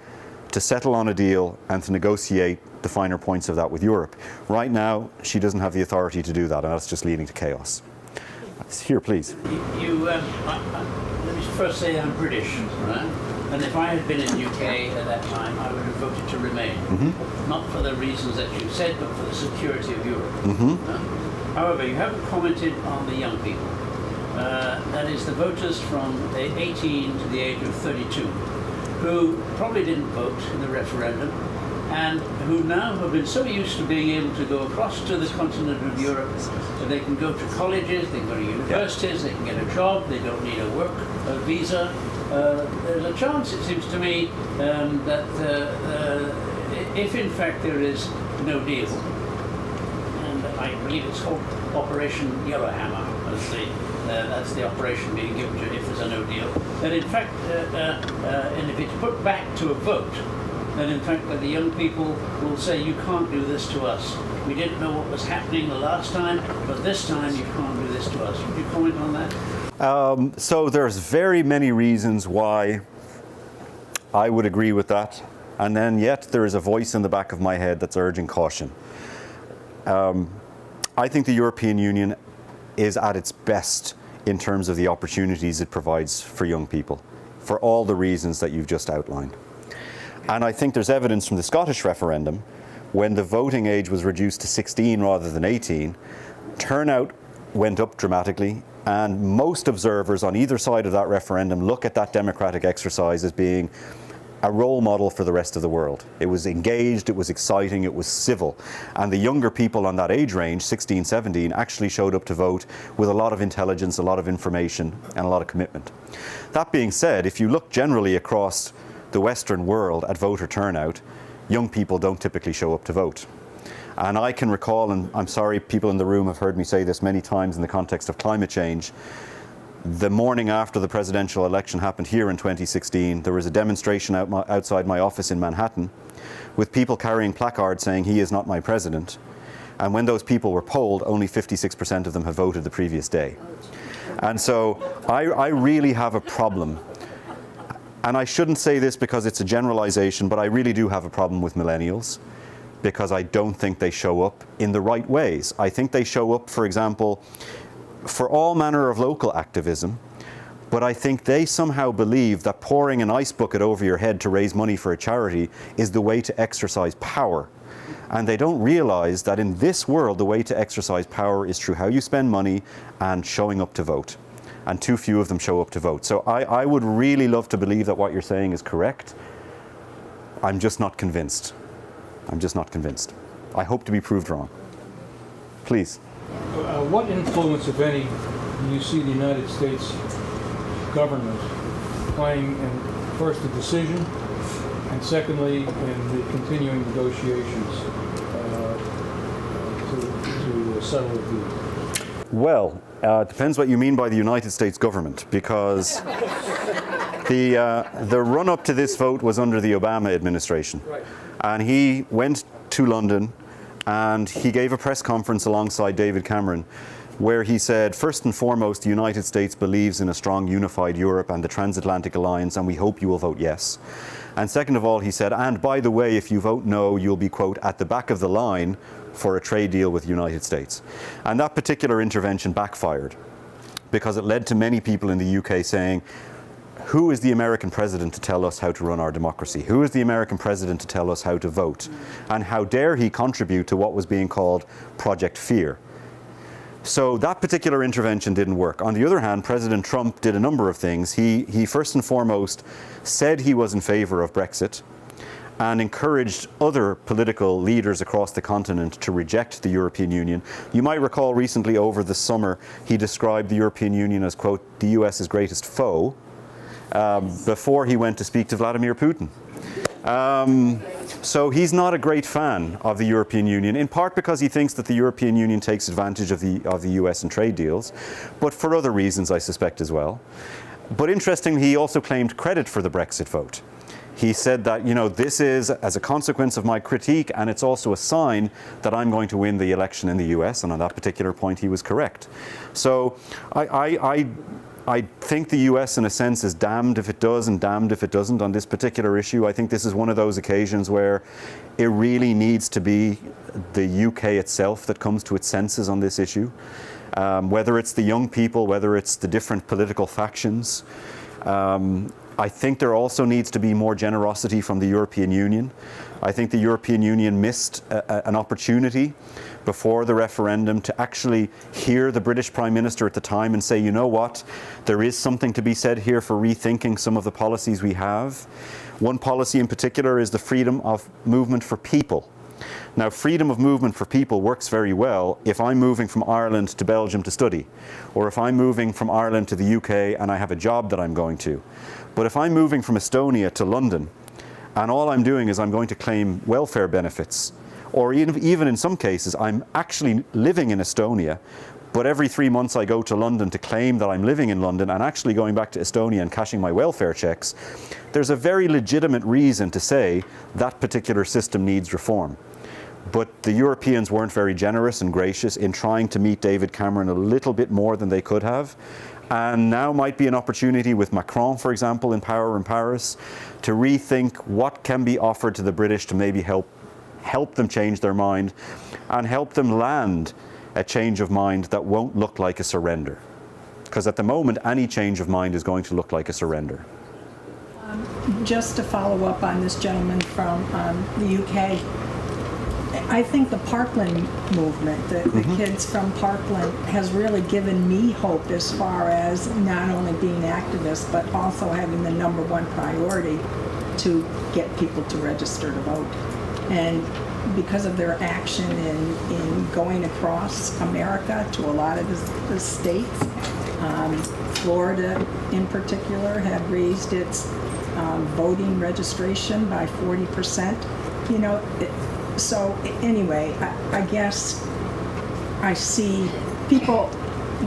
to settle on a deal and to negotiate the finer points of that with Europe. Right now, she doesn't have the authority to do that, and that's just leading to chaos. Here, please. Let me first say I'm British, right? And if I had been in the UK at that time, I would have voted to remain. Not for the reasons that you said, but for the security of Europe. However, you haven't commented on the young people. That is the voters from 18 to the age of 32, who probably didn't vote in the referendum, and who now have been so used to being able to go across to the continent of Europe that they can go to colleges, they can go to universities, they can get a job, they don't need a visa. There's a chance, it seems to me, that if in fact there is no deal, and I believe it's called Operation Yellowhammer, that's the operation being given to if there's a no deal, that in fact, and if it's put back to a vote, then in fact that the young people will say, you can't do this to us. We didn't know what was happening the last time, but this time you can't do this to us. Would you comment on that? So there's very many reasons why I would agree with that, and then yet there is a voice in the back of my head that's urging caution. I think the European Union is at its best in terms of the opportunities it provides for young people, for all the reasons that you've just outlined. And I think there's evidence from the Scottish referendum, when the voting age was reduced to 16 rather than 18, turnout went up dramatically, and most observers on either side of that referendum look at that democratic exercise as being a role model for the rest of the world. It was engaged, it was exciting, it was civil, and the younger people on that age range, 16, 17, actually showed up to vote with a lot of intelligence, a lot of information, and a lot of commitment. That being said, if you look generally across the Western world at voter turnout, young people don't typically show up to vote. And I can recall, and I'm sorry people in the room have heard me say this many times in the context of climate change, the morning after the presidential election happened here in 2016, there was a demonstration outside my office in Manhattan with people carrying placards saying, "He is not my president." And when those people were polled, only 56% of them have voted the previous day. And so I really have a problem. And I shouldn't say this because it's a generalization, but I really do have a problem with millennials, because I don't think they show up in the right ways. I think they show up, for example, for all manner of local activism, but I think they somehow believe that pouring an ice bucket over your head to raise money for a charity is the way to exercise power. And they don't realize that in this world, the way to exercise power is through how you spend money and showing up to vote. And too few of them show up to vote. So I would really love to believe that what you're saying is correct. I'm just not convinced. I'm just not convinced. I hope to be proved wrong. Please. What influence, if any, do you see the United States government playing in, first, the decision, and secondly, in the continuing negotiations to settle the deal? Well, it depends what you mean by the United States government, because the run-up to this vote was under the Obama administration. Right. And he went to London and he gave a press conference alongside David Cameron where he said, first and foremost, the United States believes in a strong unified Europe and the transatlantic alliance, and we hope you will vote yes. And second of all, he said, and by the way, if you vote no, you'll be, quote, at the back of the line for a trade deal with the United States. And that particular intervention backfired because it led to many people in the UK saying, who is the American president to tell us how to run our democracy? Who is the American president to tell us how to vote? And how dare he contribute to what was being called Project Fear? So that particular intervention didn't work. On the other hand, President Trump did a number of things. He first and foremost said he was in favor of Brexit and encouraged other political leaders across the continent to reject the European Union. You might recall recently over the summer, he described the European Union as, quote, the US's greatest foe, before he went to speak to Vladimir Putin. So he's not a great fan of the European Union, in part because he thinks that the European Union takes advantage of the US in trade deals, but for other reasons, I suspect, as well. But interestingly, he also claimed credit for the Brexit vote. He said that, you know, this is as a consequence of my critique, and it's also a sign that I'm going to win the election in the US, and on that particular point he was correct. So I think the US, in a sense, is damned if it does and damned if it doesn't on this particular issue. I think this is one of those occasions where it really needs to be the UK itself that comes to its senses on this issue. Whether it's the young people, whether it's the different political factions. I think there also needs to be more generosity from the European Union. I think the European Union missed an opportunity before the referendum to actually hear the British Prime Minister at the time and say, you know what, there is something to be said here for rethinking some of the policies we have. One policy in particular is the freedom of movement for people. Now, freedom of movement for people works very well if I'm moving from Ireland to Belgium to study, or if I'm moving from Ireland to the UK and I have a job that I'm going to. But if I'm moving from Estonia to London, and all I'm doing is I'm going to claim welfare benefits, or even in some cases, I'm actually living in Estonia, but every 3 months I go to London to claim that I'm living in London and actually going back to Estonia and cashing my welfare checks, there's a very legitimate reason to say that particular system needs reform. But the Europeans weren't very generous and gracious in trying to meet David Cameron a little bit more than they could have. And now might be an opportunity with Macron, for example, in power in Paris, to rethink what can be offered to the British to maybe help them change their mind and help them land a change of mind that won't look like a surrender. Because at the moment, any change of mind is going to look like a surrender. Just to follow up on this gentleman from the UK, I think the Parkland movement, the kids from Parkland, has really given me hope as far as not only being activists, but also having the #1 priority to get people to register to vote. And because of their action in going across America to a lot of the states, Florida in particular had raised its voting registration by 40%. You know, so anyway, I guess I see people,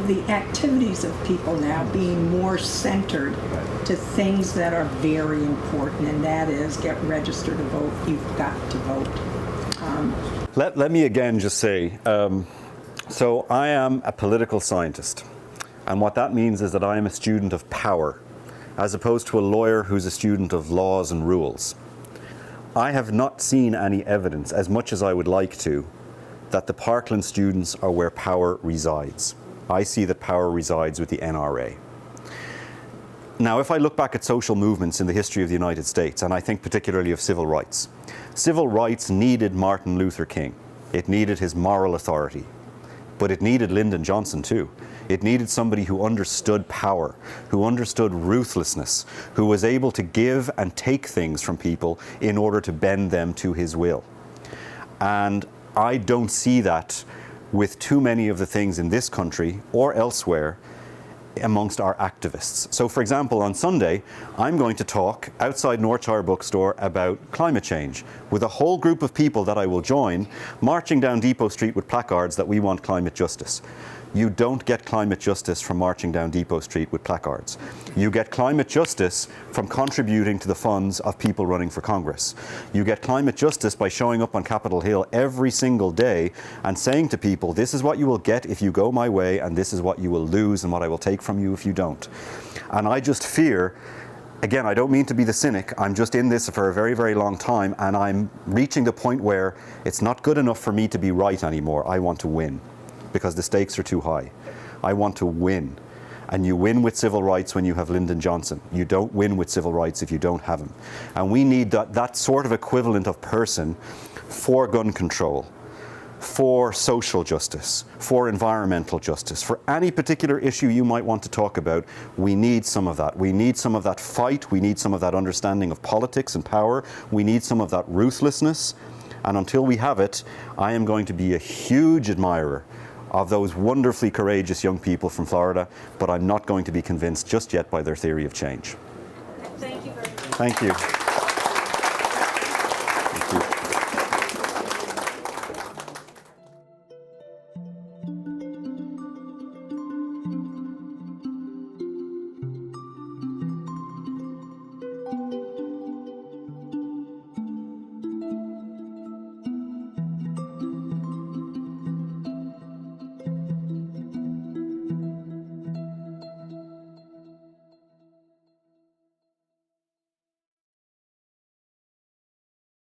the activities of people now being more centered to things that are very important, and that is get registered to vote. You've got to vote. Let me again just say, so I am a political scientist, and what that means is that I am a student of power, as opposed to a lawyer who's a student of laws and rules. I have not seen any evidence, as much as I would like to, that the Parkland students are where power resides. I see that power resides with the NRA. Now, if I look back at social movements in the history of the United States, and I think particularly of civil rights needed Martin Luther King. It needed his moral authority. But it needed Lyndon Johnson too. It needed somebody who understood power, who understood ruthlessness, who was able to give and take things from people in order to bend them to his will. And I don't see that with too many of the things in this country or elsewhere amongst our activists. So for example, on Sunday, I'm going to talk outside Northshire Bookstore about climate change with a whole group of people that I will join marching down Depot Street with placards that we want climate justice. You don't get climate justice from marching down Depot Street with placards. You get climate justice from contributing to the funds of people running for Congress. You get climate justice by showing up on Capitol Hill every single day and saying to people, this is what you will get if you go my way, and this is what you will lose and what I will take from you if you don't. And I just fear, again, I don't mean to be the cynic, I'm just in this for a very, very long time, and I'm reaching the point where it's not good enough for me to be right anymore. I want to win, because the stakes are too high. I want to win. And you win with civil rights when you have Lyndon Johnson. You don't win with civil rights if you don't have him. And we need that sort of equivalent of person for gun control, for social justice, for environmental justice, for any particular issue you might want to talk about, we need some of that. We need some of that fight. We need some of that understanding of politics and power. We need some of that ruthlessness. And until we have it, I am going to be a huge admirer of those wonderfully courageous young people from Florida, but I'm not going to be convinced just yet by their theory of change. Thank you very much. Thank you.